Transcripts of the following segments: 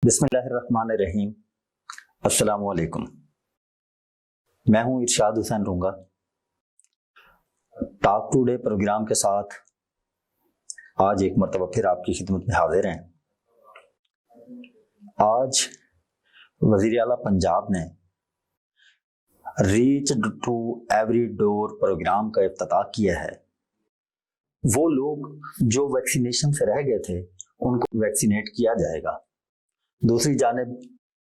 बिस्मिल्लाहिर्रहमानिर्रहीम। अस्सलाम वालेकुम। मैं हूं इरशाद हुसैन रूंगा। टॉक टुडे प्रोग्राम के साथ आज एक मरतबा फिर आपकी खिदमत में हाजिर हैं। आज वज़ीर आला पंजाब ने reach to every door program का इफ्तिताह किया है। वो लोग जो वैक्सीनेशन से रह गए थे उनको वैक्सीनेट किया जाएगा। दूसरी जानिब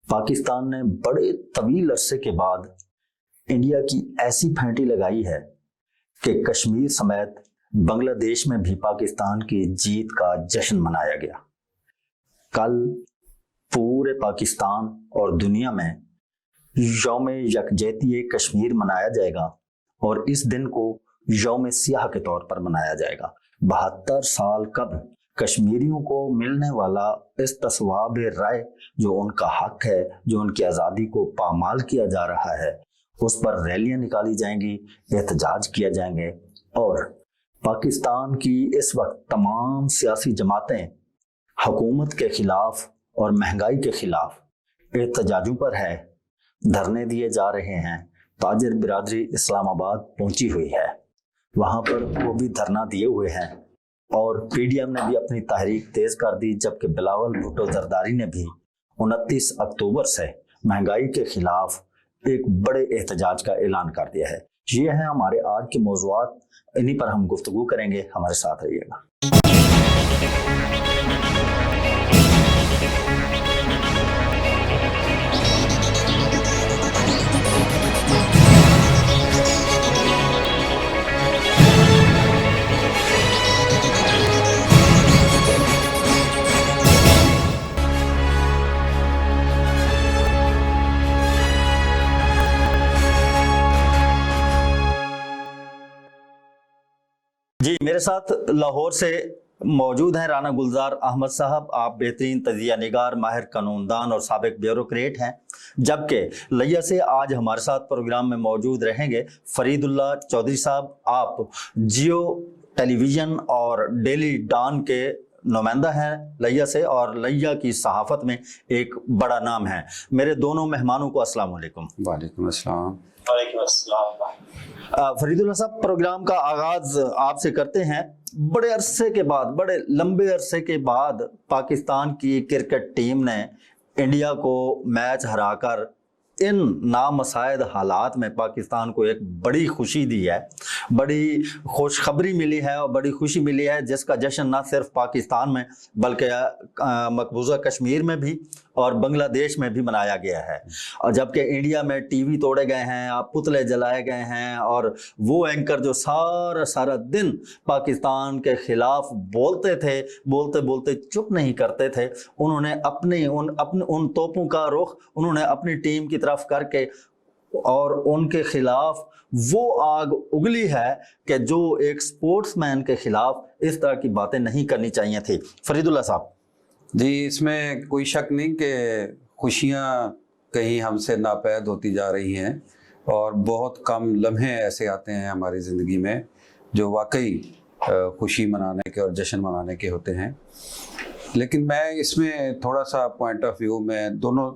पाकिस्तान ने बड़े तवील अरसे के बाद इंडिया की ऐसी फैंटी लगाई है कि कश्मीर समेत बांग्लादेश में भी पाकिस्तान की जीत का जश्न मनाया गया। कल पूरे पाकिस्तान और दुनिया में यौम यकजहती कश्मीर मनाया जाएगा और इस दिन को यौम सियाह के तौर पर मनाया जाएगा। 72 साल कब कश्मीरियों को मिलने वाला इस तस्वाब राय जो उनका हक है, जो उनकी आज़ादी को पामाल किया जा रहा है, उस पर रैलियां निकाली जाएंगी, एहतजाज किया जाएंगे और पाकिस्तान की इस वक्त तमाम सियासी जमातें हुकूमत के खिलाफ और महंगाई के खिलाफ एहतजाजों पर है, धरने दिए जा रहे हैं। ताजिर बिरादरी इस्लामाबाद पहुंची हुई है, वहां पर वो भी धरना दिए हुए हैं और पीडीएम ने भी अपनी तहरीक तेज कर दी, जबकि बिलावल भुट्टो जरदारी ने भी 29 अक्टूबर से महंगाई के खिलाफ एक बड़े एहतजाज का ऐलान कर दिया है। ये है हमारे आज के मौज़ूआत, इन्हीं पर हम गुफ्तगू करेंगे। हमारे साथ रहिएगा। जी, मेरे साथ लाहौर से मौजूद हैं राना गुलजार अहमद साहब। आप बेहतरीन तजिया निगार, माहिर कानूनदान और साबिक ब्यूरोक्रेट हैं। जबकि लिया से आज हमारे साथ प्रोग्राम में मौजूद रहेंगे फरीदुल्लाह चौधरी साहब। आप जियो टेलीविज़न और डेली डॉन के नुमाइंदा हैं लिया से और लिया की सहाफ़त में एक बड़ा नाम है। मेरे दोनों मेहमानों को अस्सलाम वालेकुम। वालेकुम अस्सलाम। फरीदुल्लाह साहब, प्रोग्राम का आगाज आपसे करते हैं। बड़े अरसे के बाद, बड़े लंबे अरसे के बाद पाकिस्तान की क्रिकेट टीम ने इंडिया को मैच हराकर इन नामसायद हालात में पाकिस्तान को एक बड़ी खुशी दी है, बड़ी खुशखबरी मिली है और बड़ी खुशी मिली है, जिसका जश्न न सिर्फ पाकिस्तान में बल्कि मकबूजा कश्मीर में भी और बांग्लादेश में भी मनाया गया है। और जबकि इंडिया में टीवी तोड़े गए हैं, पुतले जलाए गए हैं और वो एंकर जो सारा दिन पाकिस्तान के खिलाफ बोलते थे, बोलते बोलते चुप नहीं करते थे, उन्होंने उन तोपों का रुख उन्होंने अपनी टीम की तरफ करके और उनके खिलाफ वो आग उगली है कि जो एक स्पोर्ट्समैन के खिलाफ इस तरह की बातें नहीं करनी चाहिए थी। फरीदुल्लाह साहब जी, इसमें कोई शक नहीं कि खुशियाँ कहीं हमसे नापैद होती जा रही हैं और बहुत कम लम्हे ऐसे आते हैं हमारी ज़िंदगी में जो वाकई खुशी मनाने के और जश्न मनाने के होते हैं। लेकिन मैं इसमें थोड़ा सा पॉइंट ऑफ व्यू में दोनों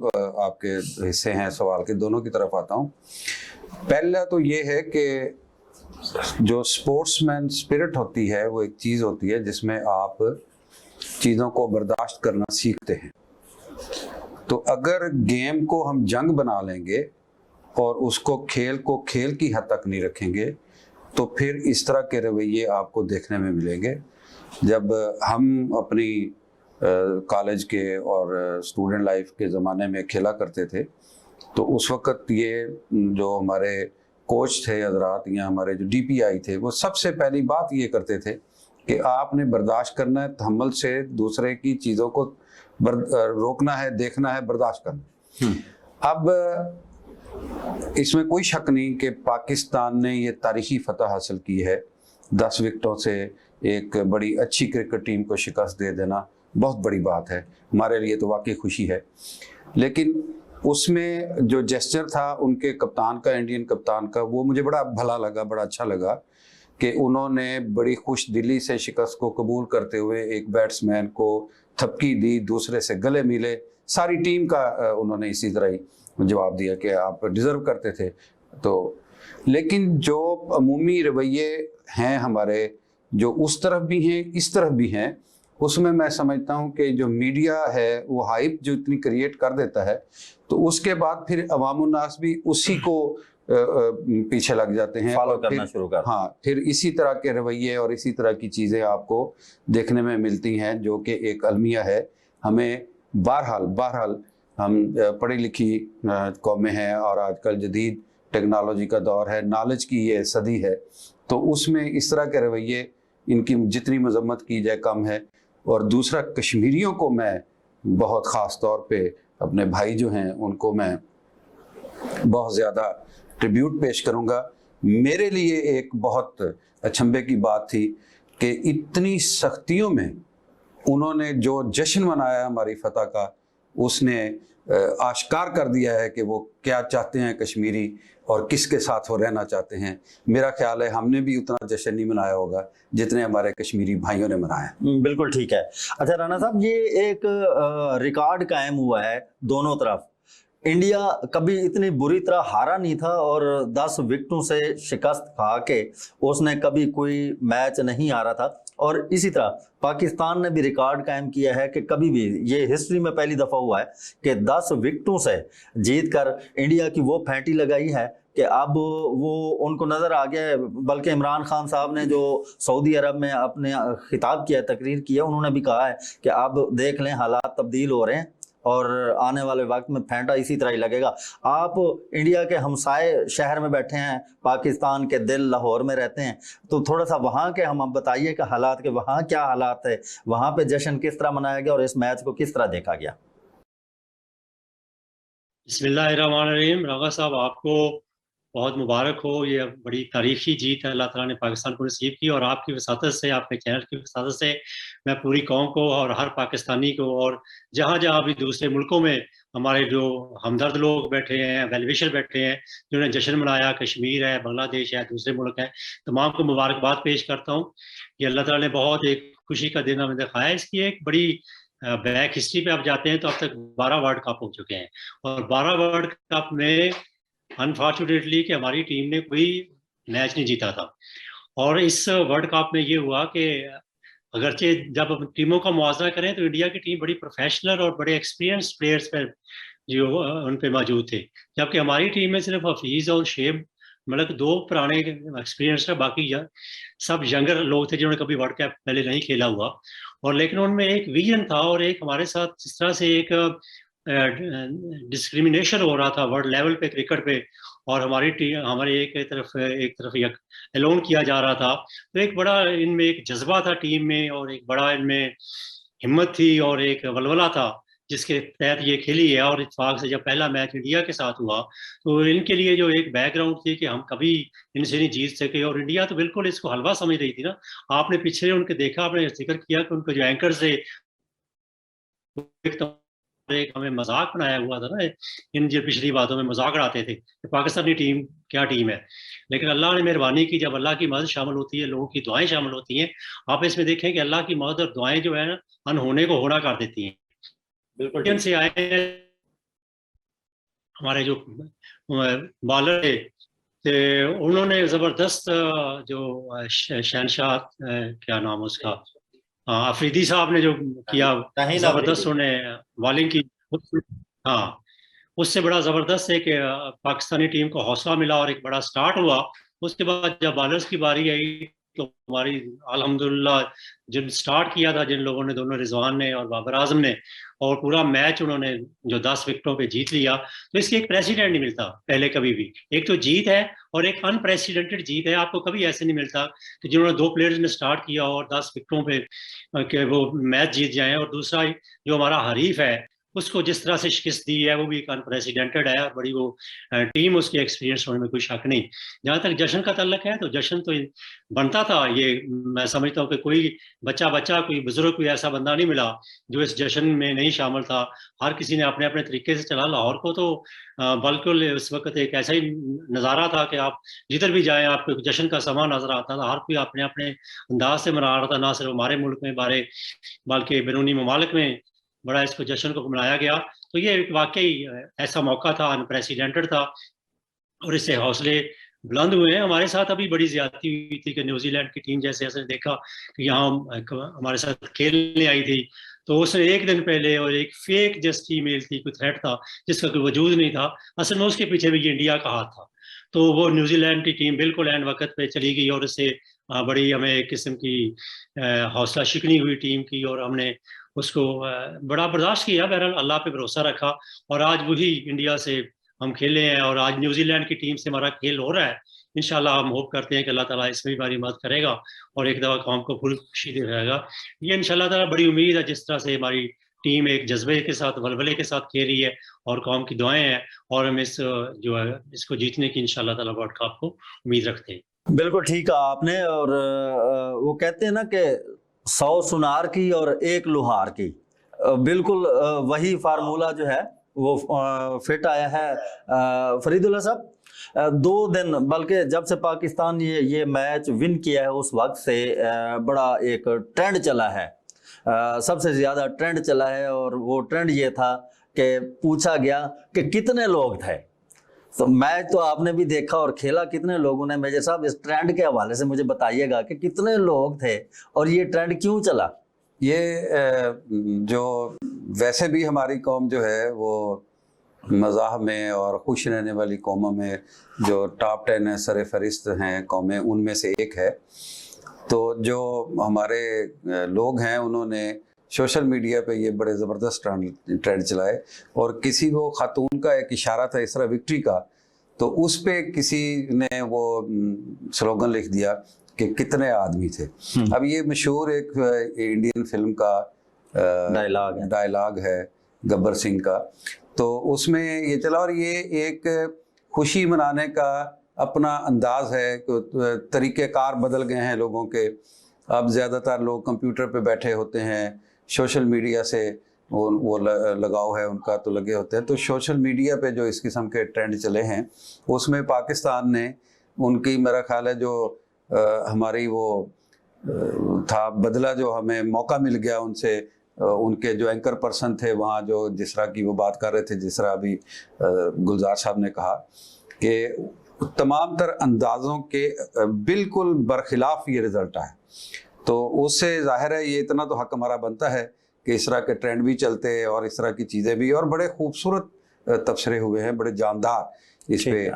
आपके हिस्से हैं सवाल के, दोनों की तरफ आता हूँ। पहला तो ये है कि जो स्पोर्ट्समैन स्पिरिट होती है वो एक चीज़ होती है जिसमें आप चीज़ों को बर्दाश्त करना सीखते हैं। तो अगर गेम को हम जंग बना लेंगे और उसको खेल को खेल की हद तक नहीं रखेंगे तो फिर इस तरह के रवैये आपको देखने में मिलेंगे। जब हम अपनी कॉलेज के और स्टूडेंट लाइफ के ज़माने में खेला करते थे तो उस वक़्त ये जो हमारे कोच थे हजरात या हमारे जो DPI थे वो सबसे पहली बात ये करते थे कि आपने बर्दाश्त करना है, तहम्मुल से दूसरे की चीज़ों को रोकना है, देखना है, बर्दाश्त करना है। अब इसमें कोई शक नहीं कि पाकिस्तान ने ये तारीखी फतह हासिल की है। 10 विकेटों से एक बड़ी अच्छी क्रिकेट टीम को शिकस्त दे देना बहुत बड़ी बात है, हमारे लिए तो वाकई खुशी है। लेकिन उसमें जो जेस्चर था उनके कप्तान का, इंडियन कप्तान का, वो मुझे बड़ा भला लगा, बड़ा अच्छा लगा कि उन्होंने बड़ी खुश दिली से शिकस्त को कबूल करते हुए एक बैट्समैन को थपकी दी, दूसरे से गले मिले सारी टीम का उन्होंने इसी तरह ही जवाब दिया कि आप डिज़र्व करते थे। तो लेकिन जो अमूमी रवैये हैं हमारे, जो उस तरफ भी हैं इस तरफ भी हैं, उसमें मैं समझता हूँ कि जो मीडिया है वो हाइप जो इतनी क्रिएट कर देता है, तो उसके बाद फिर अवामुन्नास भी उसी को पीछे लग जाते हैं, फॉलो और करना फिर शुरू कर। हाँ, फिर इसी तरह के रवैये और इसी तरह की चीज़ें आपको देखने में मिलती हैं, जो कि एक अलमिया है। हमें बहरहाल हम पढ़ी लिखी कौमें हैं, और आजकल जदीद टेक्नोलॉजी का दौर है, नॉलेज की ये सदी है, तो उसमें इस तरह के रवैये, इनकी जितनी मजम्मत की जाए कम है। और दूसरा, कश्मीरियों को मैं बहुत ख़ास तौर पे, अपने भाई जो हैं उनको मैं बहुत ज़्यादा ट्रिब्यूट पेश करूँगा। मेरे लिए एक बहुत अचंभे की बात थी कि इतनी सख्तियों में उन्होंने जो जश्न मनाया हमारी फतह का, उसने आश्कार कर दिया है कि वो क्या चाहते हैं कश्मीरी और किसके साथ वो रहना चाहते हैं। मेरा ख्याल है हमने भी उतना जश्न नहीं मनाया होगा जितने हमारे कश्मीरी भाइयों ने मनाया। बिल्कुल ठीक है। अच्छा राणा साहब, ये एक रिकॉर्ड कायम हुआ है दोनों तरफ। इंडिया कभी इतनी बुरी तरह हारा नहीं था, और 10 विकेटों से शिकस्त खा के उसने कभी कोई मैच नहीं हारा था। और इसी तरह पाकिस्तान ने भी रिकॉर्ड कायम किया है कि कभी भी, ये हिस्ट्री में पहली दफ़ा हुआ है कि 10 विकेटों से जीत कर इंडिया की वो फैंटी लगाई है कि अब वो उनको नज़र आ गया है। बल्कि इमरान खान साहब ने जो सऊदी अरब में अपने खिताब किया, तकरीर की है, उन्होंने भी कहा है कि अब देख लें हालात तब्दील हो रहे हैं और आने वाले वक्त में फेंटा इसी तरह ही लगेगा। आप इंडिया के हमसाए शहर में बैठे हैं, पाकिस्तान के दिल लाहौर में रहते हैं, तो थोड़ा सा वहाँ के हम बताइए कि हालात के, वहाँ क्या हालात है, वहाँ पे जश्न किस तरह मनाया गया और इस मैच को किस तरह देखा गया। बिस्मिल्लाहिर्रहमानिर्रहीम। रागा साहब, आपको बहुत मुबारक हो। ये बड़ी तारीखी जीत है अल्लाह ताला ने पाकिस्तान को नसीब की, और आपकी वसातत से, आपके चैनल की वसातत से मैं पूरी कौम को और हर पाकिस्तानी को, और जहाँ जहाँ भी दूसरे मुल्कों में हमारे जो हमदर्द लोग बैठे हैं, वेलविशर बैठे हैं, जिन्होंने जश्न मनाया, कश्मीर है, बांग्लादेश है, दूसरे मुल्क हैं, तमाम को मुबारकबाद पेश करता हूँ। ये अल्लाह ताला ने बहुत एक खुशी का दिन हमें दिखाया। इसकी एक बड़ी बैक हिस्ट्री पे आप जाते हैं तो अब तक 12 वर्ल्ड कप हो चुके हैं, और 12 वर्ल्ड कप में अनफॉर्चुनेटली कि हमारी टीम ने कोई मैच नहीं जीता था। और इस वर्ल्ड कप में ये हुआ कि अगरचे जब हम टीमों का मुआवजा करें तो इंडिया की टीम बड़ी प्रोफेशनल और बड़े एक्सपीरियंस प्लेयर्स पर जो उन पे मौजूद थे, जबकि हमारी टीम में सिर्फ हफीज़ और शेब, मतलब 2 पुराने एक्सपीरियंस है, बाकी सब यंगर लोग थे जिन्होंने कभी वर्ल्ड कप पहले नहीं खेला हुआ। और लेकिन उनमें एक विजन था, और एक हमारे साथ जिस तरह से एक डिस्क्रिमिनेशन हो रहा था वर्ल्ड लेवल पे क्रिकेट पे, और हमारी टीम, हमारे एक तरफ एलोन किया जा रहा था, तो एक बड़ा इनमें एक जज्बा था टीम में, और एक बड़ा इनमें हिम्मत थी और एक वलवला था जिसके तहत ये खेली है। और इत्तेफाक से जब पहला मैच इंडिया के साथ हुआ तो इनके लिए जो एक बैकग्राउंड थी कि हम कभी इनसे नहीं जीत सके, और इंडिया तो बिल्कुल इसको हलवा समझ रही थी ना। आपने पीछे उनके देखा, आपने जिक्र किया कि उनके जो एंकर थे, एक हमें मजाक बनाया हुआ था ना, इन जो पिछली बातों में मजाक उड़ाते थे कि पाकिस्तानी टीम क्या टीम है। लेकिन अल्लाह ने मेहरबानी की, जब अल्लाह की मदद शामिल होती है, लोगों की दुआएं शामिल होती हैं, आप इसमें देखें कि अल्लाह की मदद और दुआएं जो है ना, अनहोने को होना कर देती हैं। बिल्कुल से आए हमारे जो बॉलर थे, तो उन्होंने जबरदस्त जो शहनशाह, क्या नाम उसका, अफरीदी साहब ने जो किया, जबरदस्त उन्हें बॉलिंग की। हाँ, उससे बड़ा जबरदस्त है कि पाकिस्तानी टीम को हौसला मिला और एक बड़ा स्टार्ट हुआ। उसके बाद जब बॉलर्स की बारी आई तो हमारी अल्हम्दुलिल्लाह जिन स्टार्ट किया था, जिन लोगों ने, दोनों रिजवान ने और बाबर आजम ने, और पूरा मैच उन्होंने जो 10 विकेटों पे जीत लिया, तो इसकी एक प्रेसिडेंट नहीं मिलता पहले कभी भी। एक तो जीत है और एक अनप्रेसिडेंटेड जीत है। आपको कभी ऐसे नहीं मिलता कि जिन्होंने 2 प्लेयर्स ने स्टार्ट किया और 10 विकेटों पे कि वो मैच जीत जाएं, और दूसरा जो हमारा हरीफ है उसको जिस तरह से शिकस्त दी है, वो भी एक अनप्रेसिडेंटेड है, और बड़ी वो टीम उसकी एक्सपीरियंस होने में कोई शक नहीं। जहाँ तक जश्न का तल्लक है तो जश्न तो बनता था। ये मैं समझता हूँ कि कोई बच्चा कोई बुजुर्ग, कोई ऐसा बंदा नहीं मिला जो इस जश्न में नहीं शामिल था। हर किसी ने अपने अपने तरीके से चला। लाहौर को तो बिल्कुल उस वक्त एक ऐसा ही नज़ारा था कि आप जिधर भी जाएं आपको जश्न का समा नजर आता था। हर कोई अपने अपने अंदाज से मना रहा था, ना सिर्फ हमारे मुल्क में बल्कि बैरूनी ममालिक में बड़ा इसको जश्न को मनाया गया। तो ये एक वाकई ऐसा मौका था, अनप्रेसिडेंटेड था, और इससे हौसले बुलंद हुए हैं। हमारे साथ अभी बड़ी ज्यादती हुई थी कि न्यूजीलैंड की टीम जैसे ऐसे देखा कि यहाँ हमारे साथ खेलने आई थी, तो उसने एक दिन पहले और एक फेक जस्ट ईमेल थी, कोई थ्रेट था जिसका कोई वजूद नहीं था, असल में उसके पीछे भी ये इंडिया का हाथ था। तो वो न्यूजीलैंड की टीम बिल्कुल एंड वक्त पे चली गई और इससे बड़ी हमें एक किस्म की हौसला शिकनी हुई टीम की, और हमने उसको बड़ा बर्दाश्त किया। बहरहाल अल्लाह पे भरोसा रखा, और आज वही इंडिया से हम खेले हैं, और आज न्यूजीलैंड की टीम से हमारा खेल हो रहा है। इंशाल्लाह हम होप करते हैं कि अल्लाह ताला इसमें भी हमारी मदद करेगा और एक दफ़ा कौम को फुल खुशी दिलाएगा। ये इंशाल्लाह ताला बड़ी उम्मीद है, जिस तरह से हमारी टीम एक जज्बे के साथ, वलवले के साथ खेल रही है, और कौम की दुआएं हैं, और हम इस जो है इसको जीतने की इंशाल्लाह ताला वर्ल्ड कप को उम्मीद रखते हैं। बिल्कुल ठीक कहा आपने। और वो कहते हैं ना कि 100 सुनार की और 1 लुहार की, बिल्कुल वही फार्मूला जो है वो फिट आया है। फरीदुल्लाह साहब, 2 दिन, बल्कि जब से पाकिस्तान ये मैच विन किया है उस वक्त से बड़ा एक ट्रेंड चला है, सबसे ज़्यादा ट्रेंड चला है, और वो ट्रेंड ये था कि पूछा गया कि कितने लोग थे। तो मैच तो आपने भी देखा और खेला कितने लोगों ने। मेजर साहब, इस ट्रेंड के हवाले से मुझे बताइएगा कि कितने लोग थे और ये ट्रेंड क्यों चला। ये जो वैसे भी हमारी कौम जो है वो मज़ाह में और खुश रहने वाली कौमों में जो टॉप 10 है, सर फहरिस्त हैं कौमें, उनमें से एक है। तो जो हमारे लोग हैं उन्होंने सोशल मीडिया पे ये बड़े ज़बरदस्त ट्रेंड चलाए, और किसी वो खातून का एक इशारा था इसरा विक्ट्री का, तो उस पे किसी ने वो स्लोगन लिख दिया कि कितने आदमी थे। अब ये मशहूर एक इंडियन फिल्म का डायलॉग है गब्बर सिंह का, तो उसमें ये चला, और ये एक खुशी मनाने का अपना अंदाज है। तरीक़ेकार बदल गए हैं लोगों के। अब ज़्यादातर लोग कंप्यूटर पे बैठे होते हैं, सोशल मीडिया से वो लगाव है उनका, तो लगे होते हैं। तो सोशल मीडिया पे जो इस किस्म के ट्रेंड चले हैं, उसमें पाकिस्तान ने उनकी, मेरा ख्याल है जो हमारी वो था बदला, जो हमें मौका मिल गया उनसे, उनके जो एंकर पर्सन थे वहाँ, जो जिस तरह की वो बात कर रहे थे, जिस तरह अभी गुलजार साहब ने कहा कि तमाम तर अंदाज़ों के बिल्कुल बरखिलाफ ये रिज़ल्ट आए। तो उससे जाहिर है ये इतना तो हक हमारा बनता है कि इस तरह के ट्रेंड भी चलते हैं और इस तरह की चीज़ें भी, और बड़े खूबसूरत तबसरे हुए हैं, बड़े जानदार इस पे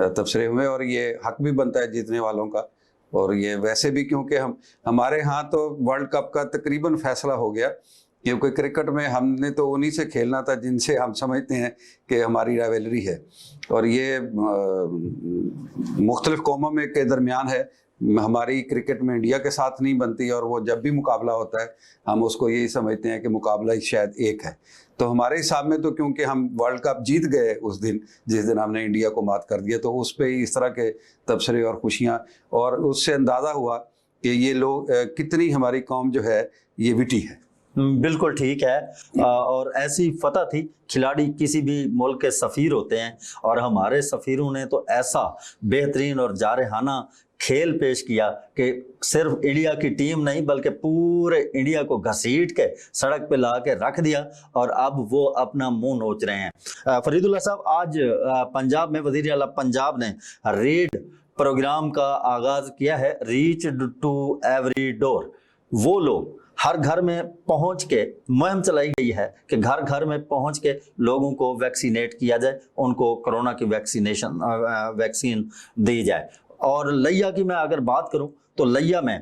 तबसरे हुए, और ये हक भी बनता है जीतने वालों का। और ये वैसे भी क्योंकि हमारे यहाँ तो वर्ल्ड कप का तकरीबन फैसला हो गया, क्योंकि क्रिकेट में हमने तो उन्हीं से खेलना था जिनसे हम समझते हैं कि हमारी राइवलरी है, और ये मुख्तलिफ कौमों में के दरमियान है। हमारी क्रिकेट में इंडिया के साथ नहीं बनती, और वो जब भी मुकाबला होता है हम उसको यही समझते हैं कि मुकाबला ही शायद एक है। तो हमारे हिसाब में तो क्योंकि हम वर्ल्ड कप जीत गए उस दिन, जिस दिन हमने इंडिया को मात कर दिया, तो उस पर इस तरह के तबसरे और खुशियाँ, और उससे अंदाज़ा हुआ कि ये लोग कितनी हमारी कौम जो है ये विटी है। बिल्कुल ठीक है। और ऐसी फतह थी, खिलाड़ी किसी भी मुल्क के सफ़ीर होते हैं, और हमारे सफ़ीरों ने तो ऐसा बेहतरीन और जारहाना खेल पेश किया कि सिर्फ इंडिया की टीम नहीं बल्कि पूरे इंडिया को घसीट के सड़क पे ला के रख दिया, और अब वो अपना मुंह नोच रहे हैं। फरीदुल्लाह साहब, आज पंजाब में वज़ीर आला पंजाब ने रीड प्रोग्राम का आगाज़ किया है, रीच टू एवरी डोर। वो लोग हर घर में पहुंच के मुहिम चलाई गई है कि घर घर में पहुंच के लोगों को वैक्सीनेट किया जाए, उनको कोरोना की वैक्सीन दी जाए। और लिया की मैं अगर बात करूं तो लिया में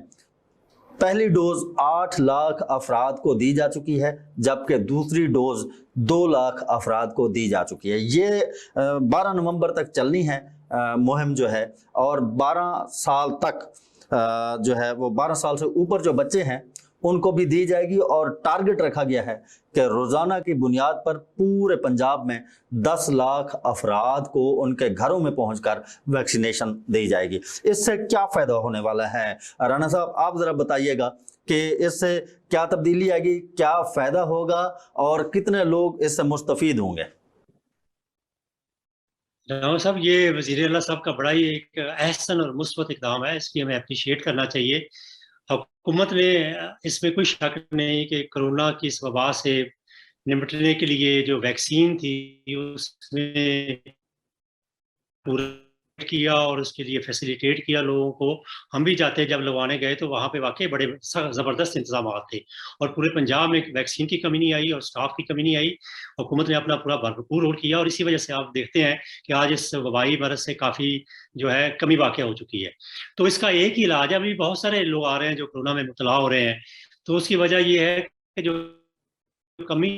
पहली डोज 8 लाख अफराद को दी जा चुकी है, जबकि दूसरी डोज 2 लाख अफराद को दी जा चुकी है। ये 12 नवंबर तक चलनी है मुहिम जो है, और 12 साल तक जो है वो 12 साल से ऊपर जो बच्चे हैं उनको भी दी जाएगी। और टारगेट रखा गया है कि रोज़ाना की बुनियाद पर पूरे पंजाब में 10 लाख अफराद को उनके घरों में पहुंचकर वैक्सीनेशन दी जाएगी। इससे क्या फ़ायदा होने वाला है, राणा साहब आप ज़रा बताइएगा कि इससे क्या तब्दीली आएगी, क्या फ़ायदा होगा, और कितने लोग इससे मुस्तफ़ीद होंगे। राणा साहब, ये वज़ीर आला साहब का बड़ा ही एक अहसन और मुस्बत इक़दाम है, इसकी हमें अप्रिशिएट करना चाहिए। हुकूमत ने, इसमें कोई शक नहीं कि कोरोना की इस वबा से निपटने के लिए जो वैक्सीन थी उसमें पूरा किया और उसके लिए फैसिलिटेट किया लोगों को। हम भी जाते जब लगवाने गए तो वहाँ पे वाकई बड़े ज़बरदस्त इंतजाम थे और पूरे पंजाब में वैक्सीन की कमी नहीं आई और स्टाफ की कमी नहीं आई। हुकूमत ने अपना पूरा भरपूर रोल किया और इसी वजह से आप देखते हैं कि आज इस वबाई मरज से काफ़ी जो है कमी वाक़या हो चुकी है। तो इसका एक ही इलाज है, अभी बहुत सारे लोग आ रहे हैं जो कोरोना में मुबतला हो रहे हैं, तो उसकी वजह ये है कि जो कमी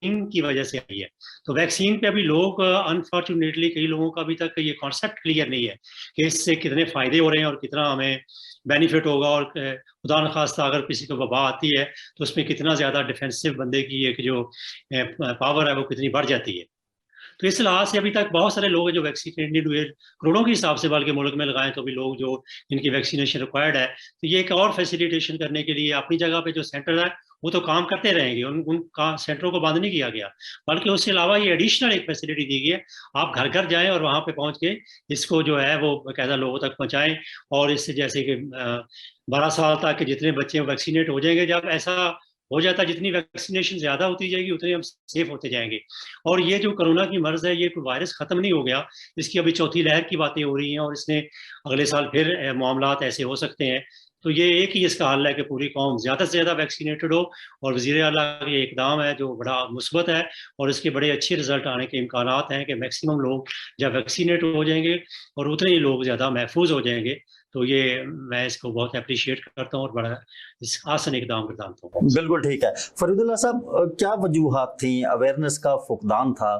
की वजह से आई है। तो वैक्सीन पे अभी लोग अनफॉर्चुनेटली कई लोगों का अभी तक ये कॉन्सेप्ट क्लियर नहीं है कि इससे कितने फायदे हो रहे हैं और कितना हमें बेनिफिट होगा, और खुदा न खास्ता अगर किसी को वबा आती है तो उसमें कितना ज़्यादा डिफेंसिव बंदे की एक जो पावर है वो कितनी बढ़ जाती है। तो इस लिहाज से अभी तक बहुत सारे लोग हैं जो वैक्सीनेटेड हुए, करोड़ों के हिसाब से बल्कि मुल्क में लगाएं तो भी लोग जो जिनकी वैक्सीनेशन रिक्वायर्ड है, तो ये एक और फैसिलिटेशन करने के लिए अपनी जगह पे जो सेंटर है वो तो काम करते रहेंगे, उन सेंटरों को बंद नहीं किया गया, बल्कि उसके अलावा ये एडिशनल एक फैसिलिटी दी गई है। आप घर घर जाएं और वहाँ पे पहुँच के इसको जो है वो बाकायदा लोगों तक पहुँचाएं। और इससे जैसे कि 12 साल तक के जितने बच्चे वैक्सीनेट हो जाएंगे, जब ऐसा हो जाता है जितनी वैक्सीनेशन ज़्यादा होती जाएगी उतने हम सेफ होते जाएंगे। और ये जो कोरोना की मर्ज है, ये कोई वायरस ख़त्म नहीं हो गया, इसकी अभी चौथी लहर की बातें हो रही हैं और इसने अगले साल फिर मामलात ऐसे हो सकते हैं। तो ये एक ही इसका हल है कि पूरी कौम ज़्यादा से ज़्यादा वैक्सीनेटेड हो, और वज़ीर आला का ये इकदाम है जो बड़ा मुस्बत है और इसके बड़े अच्छे रिजल्ट आने के इम्कानात हैं कि मैक्सिमम लोग जब वैक्सीनेट हो जाएंगे और उतने ही लोग ज़्यादा महफूज हो जाएंगे। तो ये मैं इसको बहुत अप्रिशिएट करता हूँ और बड़ा इस आसन इकदाम करता हूँ। बिल्कुल ठीक है। फरीदुल्लाह साहब, क्या वजूहात थी? अवेयरनेस का फुकदान था,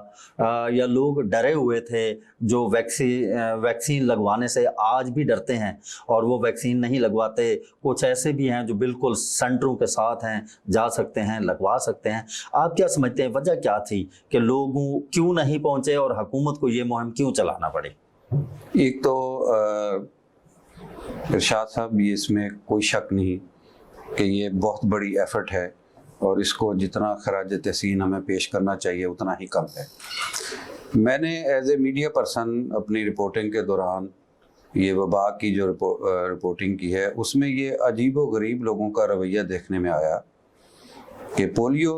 या लोग डरे हुए थे जो वैक्सीन लगवाने से आज भी डरते हैं और वो वैक्सीन नहीं लगवाते? कुछ ऐसे भी हैं जो बिल्कुल सेंटरों के साथ हैं, जा सकते हैं, लगवा सकते हैं। आप क्या समझते हैं वजह क्या थी कि लोगों क्यों नहीं पहुंचे और हुकूमत को ये मुहिम क्यों चलाना पड़ी? एक तो इरशाद साहब, ये इसमें कोई शक नहीं कि ये बहुत बड़ी एफर्ट है और इसको जितना खराज तहसीन हमें पेश करना चाहिए उतना ही कम है। मैंने एज ए मीडिया पर्सन अपनी रिपोर्टिंग के दौरान ये वबा की जो रिपोर्टिंग की है उसमें ये अजीब व गरीब लोगों का रवैया देखने में आया कि पोलियो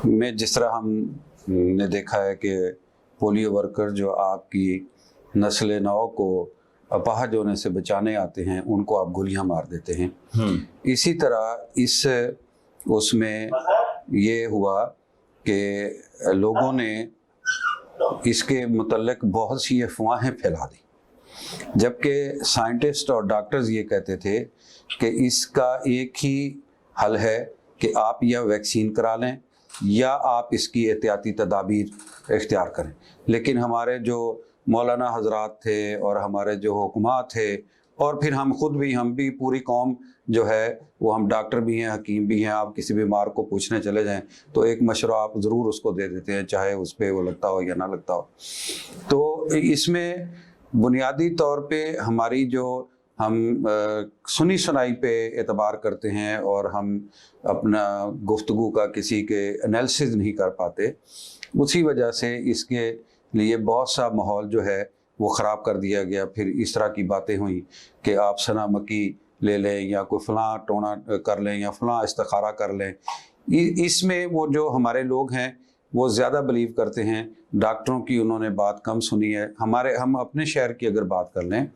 में जिस तरह हमने देखा है कि पोलियो वर्कर जो आपकी नस्ल नौ को अपाहज होने से बचाने आते हैं उनको आप गोलियां मार देते हैं। इसी तरह इस उसमें ये हुआ कि लोगों ने इसके मुतल्लिक बहुत सी अफवाहें फैला दी, जबकि साइंटिस्ट और डॉक्टर्स ये कहते थे कि इसका एक ही हल है कि आप या वैक्सीन करा लें या आप इसकी एहतियाती तदाबीर इख्तियार करें। लेकिन हमारे जो मौलाना हजरात थे और हमारे जो हुक्मा थे और फिर हम भी पूरी कौम जो है वो, हम डॉक्टर भी हैं, हकीम भी हैं, आप किसी बीमार को पूछने चले जाएं तो एक मशवरा आप ज़रूर उसको दे देते हैं, चाहे उस पर वो लगता हो या ना लगता हो। तो इसमें बुनियादी तौर पे हमारी जो हम सुनी सुनाई पे एतबार करते हैं और हम अपना गुफ्तगू का किसी के एनालिसिस नहीं कर पाते, उसी वजह से इसके लिए बहुत सा माहौल जो है वो ख़राब कर दिया गया। फिर इस तरह की बातें हुई कि आप सना मक्की ले लें या कोई फ़लाँ टोना कर लें या फ़लाँ इस्तिखारा कर लें। इसमें वो जो हमारे लोग हैं वो ज़्यादा बिलीव करते हैं, डॉक्टरों की उन्होंने बात कम सुनी है। हम अपने शहर की अगर बात कर लें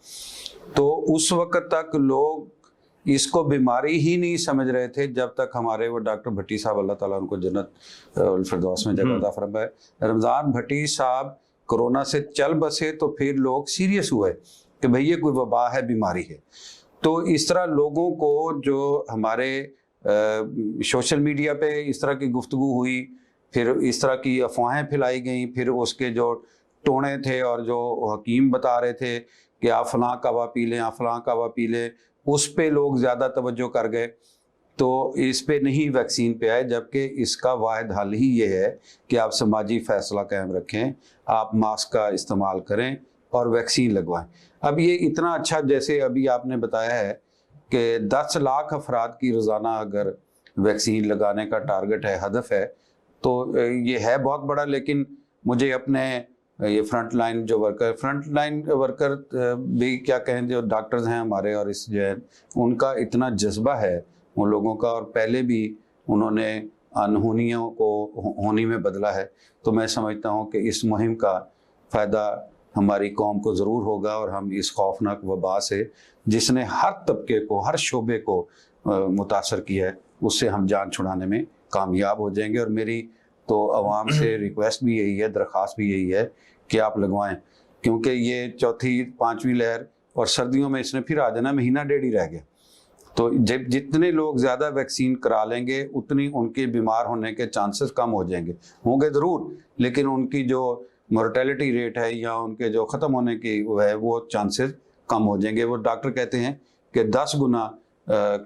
तो उस वक़्त तक लोग इसको बीमारी ही नहीं समझ रहे थे जब तक हमारे वो डॉक्टर भट्टी साहब, अल्लाह ताला उनको जन्नत फिरदौस में जगह अता फरमाए, रमज़ान भट्टी साहब कोरोना से चल बसे तो फिर लोग सीरियस हुए कि भाई ये कोई वबा है, बीमारी है। तो इस तरह लोगों को जो हमारे सोशल मीडिया पे इस तरह की गुफ्तगू हुई, फिर इस तरह की अफवाहें फैलाई गई, फिर उसके जो टोने थे और जो हकीम बता रहे थे कि आप फ़लाँ कावा पी लें, आप फ़लाँ कावा पी लें, उस पे लोग ज़्यादा तवज्जो कर गए, तो इस पे नहीं वैक्सीन पे आए। जबकि इसका वाहिद हल ही ये है कि आप समाजी फ़ैसला कायम रखें, आप मास्क का इस्तेमाल करें और वैक्सीन लगवाएं। अब ये इतना अच्छा, जैसे अभी आपने बताया है कि 10 लाख अफराद की रोज़ाना अगर वैक्सीन लगाने का टारगेट है, हदफ है, तो ये है बहुत बड़ा। लेकिन मुझे अपने ये फ्रंट लाइन वर्कर भी क्या कहें, जो डॉक्टर्स हैं हमारे और इस जो है उनका इतना जज्बा है उन लोगों का, और पहले भी उन्होंने अनहोनियों को होनी में बदला है, तो मैं समझता हूँ कि इस मुहिम का फ़ायदा हमारी कौम को ज़रूर होगा और हम इस खौफनाक वबा से, जिसने हर तबके को, हर शोबे को मुतासर किया है, उससे हम जान छुड़ाने में कामयाब हो जाएंगे। और मेरी तो आवाम से रिक्वेस्ट भी यही है, दरख्वास्त भी यही है कि आप लगवाएं, क्योंकि ये चौथी 5वीं लहर और सर्दियों में इसने फिर आ जाना, महीना डेढ़ ही रह गया। तो जब जितने लोग ज़्यादा वैक्सीन करा लेंगे उतनी उनके बीमार होने के चांसेस कम हो जाएंगे, होंगे ज़रूर, लेकिन उनकी जो मोर्टेलिटी रेट है या उनके जो ख़त्म होने की वो है, वो चांसेस कम हो जाएंगे। वो डॉक्टर कहते हैं कि 10 गुना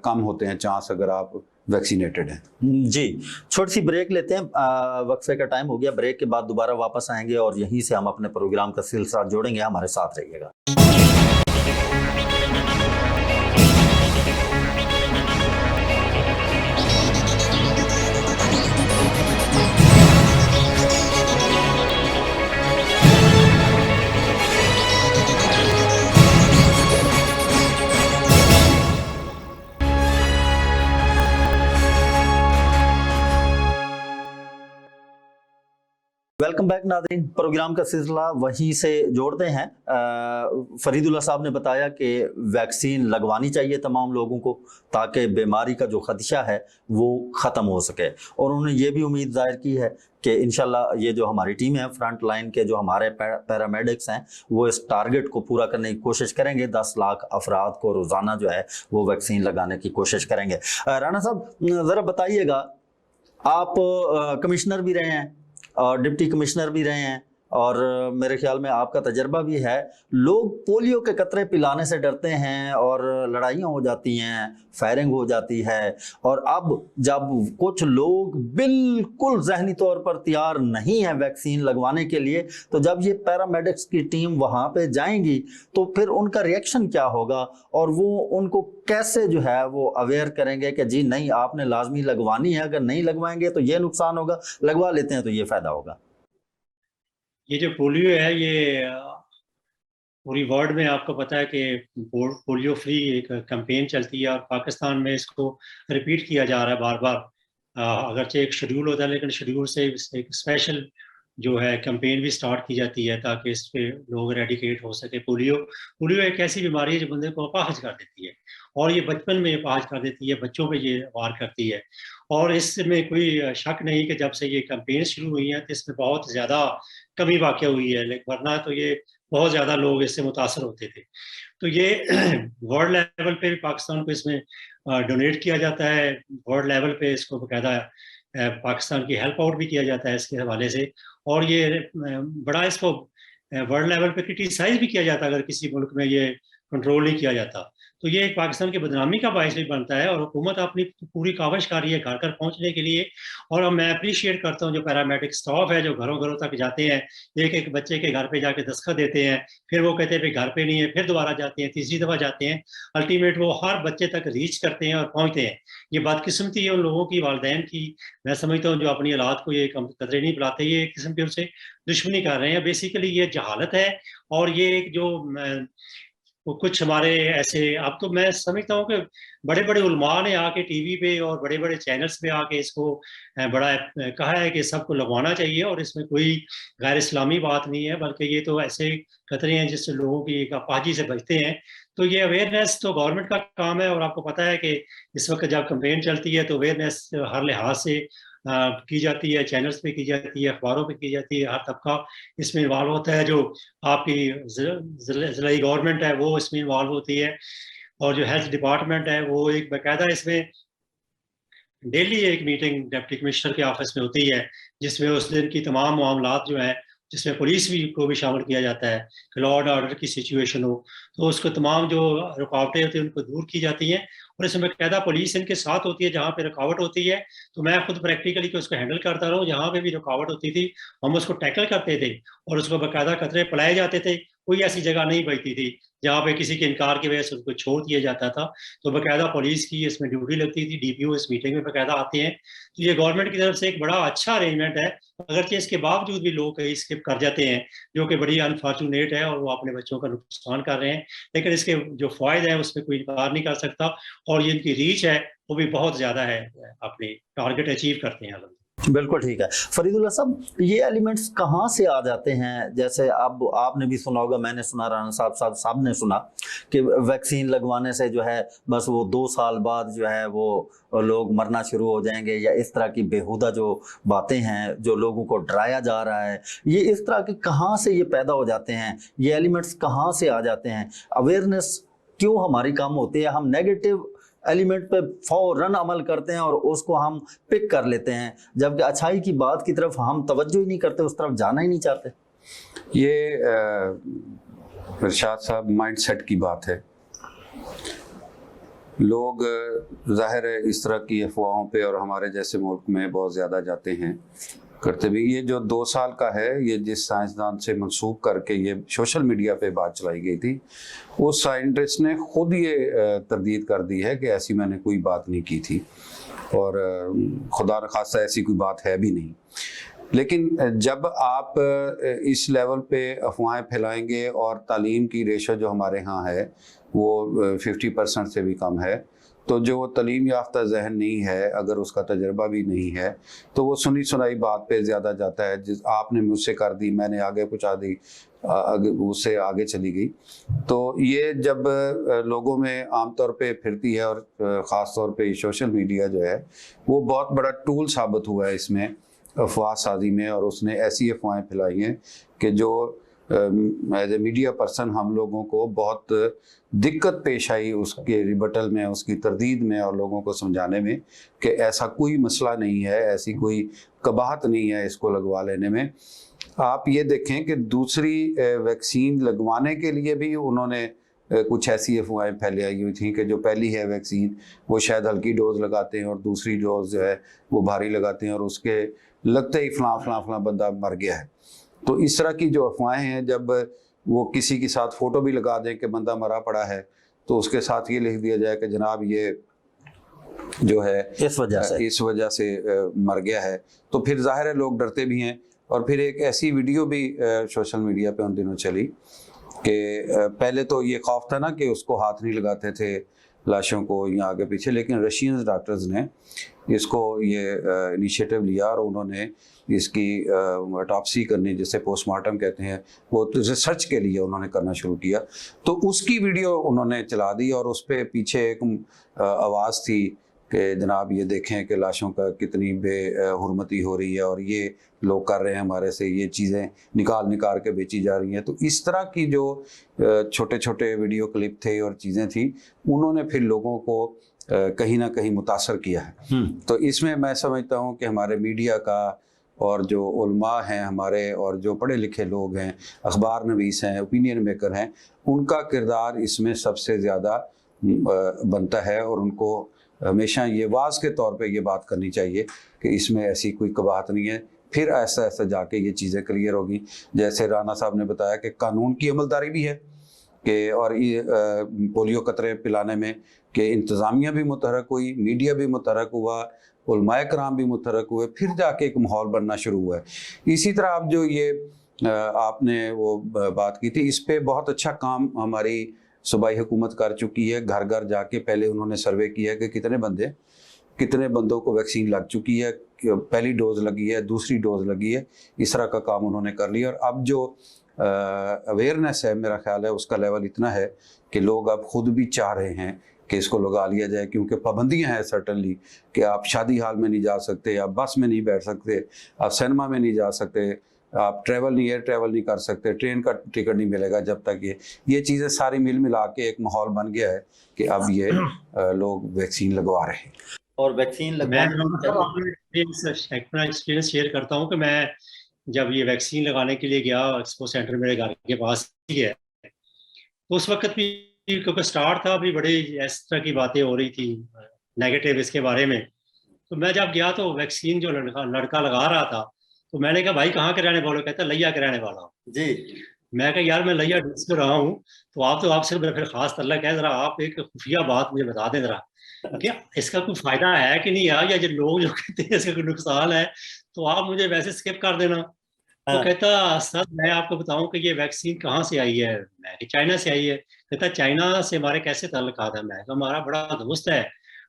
कम होते हैं चांस अगर आप वैक्सीनेटेड हैं। जी, छोटी सी ब्रेक लेते हैं, वक्फे का टाइम हो गया। ब्रेक के बाद दोबारा वापस आएंगे और यहीं से हम अपने प्रोग्राम का सिलसिला जोड़ेंगे। हमारे साथ रहिएगा। वेलकम बैक नाज़रीन, प्रोग्राम का सिलसिला वहीं से जोड़ते हैं। फरीदुल्लाह साहब ने बताया कि वैक्सीन लगवानी चाहिए तमाम लोगों को, ताकि बीमारी का जो खदशा है वो ख़त्म हो सके। और उन्होंने ये भी उम्मीद जाहिर की है कि इंशाल्लाह ये जो हमारी टीम है, फ्रंट लाइन के जो हमारे पैरामेडिक्स हैं, वो इस टारगेट को पूरा करने की कोशिश करेंगे। 10 लाख अफराद को रोज़ाना जो है वो वैक्सीन लगाने की कोशिश करेंगे। राना साहब, ज़रा बताइएगा, आप कमिश्नर भी रहे हैं और डिप्टी कमिश्नर भी रहे हैं, और मेरे ख्याल में आपका तजर्बा भी है। लोग पोलियो के कतरे पिलाने से डरते हैं और लड़ाइयाँ हो जाती हैं, फायरिंग हो जाती है। और अब जब कुछ लोग बिल्कुल जहनी तौर पर तैयार नहीं है वैक्सीन लगवाने के लिए, तो जब ये पैरामेडिक्स की टीम वहाँ पे जाएंगी तो फिर उनका रिएक्शन क्या होगा, और वो उनको कैसे जो है वो अवेयर करेंगे कि जी नहीं, आपने लाजमी लगवानी है, अगर नहीं लगवाएंगे तो ये नुकसान होगा, लगवा लेते हैं तो ये फ़ायदा होगा। ये जो पोलियो है, ये पूरी वर्ल्ड में आपको पता है कि पोलियो फ्री एक कैंपेन चलती है और पाकिस्तान में इसको रिपीट किया जा रहा है बार बार। अगरचे एक शेड्यूल होता है, लेकिन शेड्यूल से एक स्पेशल जो है कैंपेन भी स्टार्ट की जाती है ताकि इस पे लोग रेडिकेट हो सके। पोलियो एक ऐसी बीमारी है जो बंदे को अपाहज कर देती है, और ये बचपन में अपाहज कर देती है, बच्चों पे ये वार करती है। और इसमें कोई शक नहीं कि जब से ये कैंपेन शुरू हुई है तो इसमें बहुत ज़्यादा कमी वाक़ हुई है, लेकिन वरना तो ये बहुत ज़्यादा लोग इससे मुतासर होते थे। तो ये वर्ल्ड लेवल पे भी पाकिस्तान को इसमें डोनेट किया जाता है, वर्ल्ड लेवल पे इसको बाकायदा पाकिस्तान की हेल्प आउट भी किया जाता है इसके हवाले से। और ये बड़ा इसको वर्ल्ड लेवल पे क्रिटिसाइज भी किया जाता है अगर किसी मुल्क में ये कंट्रोल नहीं किया जाता। तो ये एक पाकिस्तान की बदनामी का बायस भी बनता है, और हुकूमत अपनी पूरी काविश कर रही है घर घर पहुंचने के लिए। और मैं अप्रिशिएट करता हूं जो पैरामेडिक स्टाफ है जो घरों घरों तक जाते हैं, एक एक बच्चे के घर पे जाके दस्तखत देते हैं, फिर वो कहते हैं भाई घर पे नहीं है, फिर दोबारा जाते हैं, तीसरी दफ़ा जाते हैं, अल्टीमेट वो हर बच्चे तक रीच करते हैं और पहुँचते हैं। ये बदकिस्मती है उन लोगों की, वालिदैन की। मैं समझता हूँ जो अपनी औलाद को ये कदरे नहीं पिलाते, ये एक किस्म की उनसे दुश्मनी कर रहे हैं। बेसिकली ये जहालत है। और ये एक जो वो कुछ हमारे ऐसे, अब तो मैं समझता हूँ कि बड़े बड़े उलमा ने आके टीवी पे और बड़े बड़े चैनल्स पे आके इसको बड़ा कहा है कि सबको लगवाना चाहिए, और इसमें कोई गैर इस्लामी बात नहीं है, बल्कि ये तो ऐसे खतरे हैं जिससे लोगों की एक अपाहिजी से बचते हैं। तो ये अवेयरनेस तो गवर्नमेंट का काम है, और आपको पता है कि इस वक्त जब कैंपेन चलती है तो अवेयरनेस हर लिहाज से की जाती है, चैनल्स पे की जाती है, अखबारों पे की जाती है, हर तबका इसमें इन्वॉल्व होता है। जो आपकी ज़िलाई गवर्नमेंट है वो इसमें इन्वॉल्व होती है, और जो हेल्थ डिपार्टमेंट है वो एक बाकायदा इसमें डेली एक मीटिंग डिप्टी कमिश्नर के ऑफिस में होती है, जिसमें उस दिन की तमाम मामलात जो हैं, जिसमें पुलिस को भी शामिल किया जाता है कि लॉ एंड ऑर्डर की सिचुएशन हो, तो उसको तमाम जो रुकावटें होती हैं उनको दूर की जाती हैं। और इसमें बाकायदा पुलिस इनके साथ होती है जहाँ पे रुकावट होती है। तो मैं खुद प्रैक्टिकली उसको हैंडल करता रहा हूँ, जहाँ पे भी रुकावट होती थी हम उसको टैकल करते थे और उसको बाकायदा कतरे पिलाए जाते थे, कोई ऐसी जगह नहीं बचती थी जहाँ पे किसी के इनकार की वजह से उनको छोड़ दिया जाता था, तो बाकायदा पुलिस की इसमें ड्यूटी लगती थी, डीपीओ इस मीटिंग में बाकायदा आते हैं। तो ये गवर्नमेंट की तरफ से एक बड़ा अच्छा अरेंजमेंट है, अगरचे इसके बावजूद भी लोग कहीं स्किप कर जाते हैं, जो कि बड़ी अनफॉर्चुनेट है, और वो अपने बच्चों का नुकसान कर रहे हैं। लेकिन इसके जो फ़ायदे हैं उसमें कोई इनकार नहीं कर सकता, और ये इनकी रीच है वो भी बहुत ज़्यादा है, अपने टारगेट अचीव करते हैं लोग। बिल्कुल ठीक है फरीदुल्लाह साहब, ये एलिमेंट्स कहाँ से आ जाते हैं? जैसे अब आपने भी सुना होगा, मैंने सुना, राना साहब ने सुना कि वैक्सीन लगवाने से जो है बस वो 2 साल बाद जो है वो लोग मरना शुरू हो जाएंगे, या इस तरह की बेहुदा जो बातें हैं, जो लोगों को डराया जा रहा है, ये इस तरह के कहाँ से ये पैदा हो जाते हैं? ये एलिमेंट्स कहाँ से आ जाते हैं? अवेयरनेस क्यों हमारी कम होती है? हम नेगेटिव एलिमेंट पे फौरन अमल करते हैं और उसको हम पिक कर लेते हैं, जबकि अच्छाई की बात की तरफ हम तवज्जो ही नहीं करते, उस तरफ जाना ही नहीं चाहते। ये इरशाद साहब माइंडसेट की बात है। लोग जाहिर है इस तरह की अफवाहों पे और हमारे जैसे मुल्क में बहुत ज़्यादा जाते हैं, करते भी। ये जो 2 साल का है, ये जिस साइंसदान से मंसूब करके ये सोशल मीडिया पे बात चलाई गई थी, उस साइंटिस्ट ने खुद ये तरदीद कर दी है कि ऐसी मैंने कोई बात नहीं की थी, और खुदा न खास्ता ऐसी कोई बात है भी नहीं। लेकिन जब आप इस लेवल पे अफवाहें फैलाएंगे, और तालीम की रेशो जो हमारे यहाँ है वो 50% से भी कम है, तो जो तलीम याफ्ता जहन नहीं है, अगर उसका तजर्बा भी नहीं है, तो वो सुनी सुनाई बात पे ज़्यादा जाता है। जिस आपने मुझसे कर दी, मैंने आगे पहुँचा दी, उससे आगे चली गई। तो ये जब लोगों में आम तौर पे फिरती है, और ख़ास तौर पे सोशल मीडिया जो है वो बहुत बड़ा टूल साबित हुआ है इसमें, अफवाह साजी में। और उसने ऐसी अफवाहें फैलाई हैं कि जो एज ए मीडिया पर्सन हम लोगों को बहुत दिक्कत पेश आई उसके रिबटल में, उसकी तरदीद में, और लोगों को समझाने में कि ऐसा कोई मसला नहीं है, ऐसी कोई कबाहत नहीं है इसको लगवा लेने में। आप ये देखें कि दूसरी वैक्सीन लगवाने के लिए भी उन्होंने कुछ ऐसी अफवाहें फैलाई हुई थी कि जो पहली है वैक्सीन वो शायद हल्की डोज लगाते हैं, और दूसरी डोज जो है वो भारी लगाते हैं, और उसके लगते ही फलां बंदा मर गया है। तो इस तरह की जो अफवाहें हैं, जब वो किसी के साथ फ़ोटो भी लगा दें कि बंदा मरा पड़ा है, तो उसके साथ ये लिख दिया जाए कि जनाब ये जो है इस वजह से मर गया है, तो फिर जाहिर है लोग डरते भी हैं। और फिर एक ऐसी वीडियो भी सोशल मीडिया पे उन दिनों चली कि पहले तो ये खौफ था ना कि उसको हाथ नहीं लगाते थे लाशों को या आगे पीछे, लेकिन रशियन डॉक्टर्स ने इसको ये इनिशिएटिव लिया, और उन्होंने इसकी ऑटोप्सी करनी, जिसे पोस्टमार्टम कहते हैं, वो रिसर्च के लिए उन्होंने करना शुरू किया। तो उसकी वीडियो उन्होंने चला दी, और उस पर पीछे एक आवाज़ थी कि जनाब ये देखें कि लाशों का कितनी बेहुरमती हो रही है, और ये लोग कर रहे हैं हमारे से, ये चीज़ें निकाल के बेची जा रही हैं। तो इस तरह की जो छोटे छोटे वीडियो क्लिप थे और चीज़ें थी, उन्होंने फिर लोगों को कहीं ना कहीं मुतासर किया है। तो इसमें मैं समझता हूँ कि हमारे मीडिया का, और जो उलमा हैं हमारे, और जो पढ़े लिखे लोग हैं, अखबार नवीस हैं, ओपिनियन मेकर हैं, उनका किरदार इसमें सबसे ज़्यादा बनता है। और उनको हमेशा ये वाज के तौर पे ये बात करनी चाहिए कि इसमें ऐसी कोई कबाहत नहीं है। फिर ऐसा ऐसा जाके ये चीज़ें क्लियर होगी। जैसे राना साहब ने बताया कि कानून की अमलदारी भी है कि, और ये पोलियो कतरे पिलाने में कि इंतज़ामिया भी मुतहरक हुई, मीडिया भी मुतहरक हुआ, उलमाए कराम भी मुतहरक हुए, फिर जाके एक माहौल बनना शुरू हुआ है। इसी तरह आप जो ये आपने वो बात की थी, इस पर बहुत अच्छा काम हमारी सूबाई हुकूमत कर चुकी है। घर घर जाके पहले उन्होंने सर्वे किया है कि कितने बंदों को वैक्सीन लग चुकी है, पहली डोज लगी है, दूसरी डोज लगी है, इस तरह का काम उन्होंने कर लिया। और अब जो अवेयरनेस है, मेरा ख्याल है उसका लेवल इतना है कि लोग अब खुद भी चाह रहे हैं कि इसको लगा लिया जाए, क्योंकि पाबंदियां हैं सर्टनली कि आप शादी हाल में नहीं जा सकते, आप बस में नहीं बैठ सकते, आप सिनेमा में नहीं जा सकते, आप एयर ट्रैवल नहीं कर सकते, ट्रेन का टिकट नहीं मिलेगा जब तक ये चीज़ें सारी मिला के एक माहौल बन गया है कि अब ये लोग वैक्सीन लगवा रहे हैं। और वैक्सीन अपना एक्सपीरियंस शेयर करता हूँ कि मैं जब ये वैक्सीन लगाने के लिए गया, एक्सपो सेंटर मेरे घर के पास ही है, तो उस वक्त भी क्योंकि स्टार्ट था, अभी बड़ी इस तरह की बातें हो रही थी नेगेटिव इसके बारे में। तो मैं जब गया तो वैक्सीन जो लड़का लगा रहा था, तो मैंने कहा भाई कहाँ के रहने वाले हो? कहता लैया के रहने वाला हूँ जी। मैं कहा यार मैं लिया ढूंढ रहा हूँ, तो आपसे मेरा फिर खास तल्लक है, जरा आप एक खुफिया बात मुझे बता दें जरा, क्या इसका कोई फायदा है कि नहीं यार, या जो लोग जो कहते हैं इसका कोई नुकसान है, तो आप मुझे वैसे स्किप कर देना। तो कहता सर मैं आपको बताऊं कि ये वैक्सीन कहाँ से आई है, मैं कि चाइना से आई है। कहता चाइना से हमारे कैसे ताल्लुकात है, मैं कहा हमारा बड़ा दोस्त है,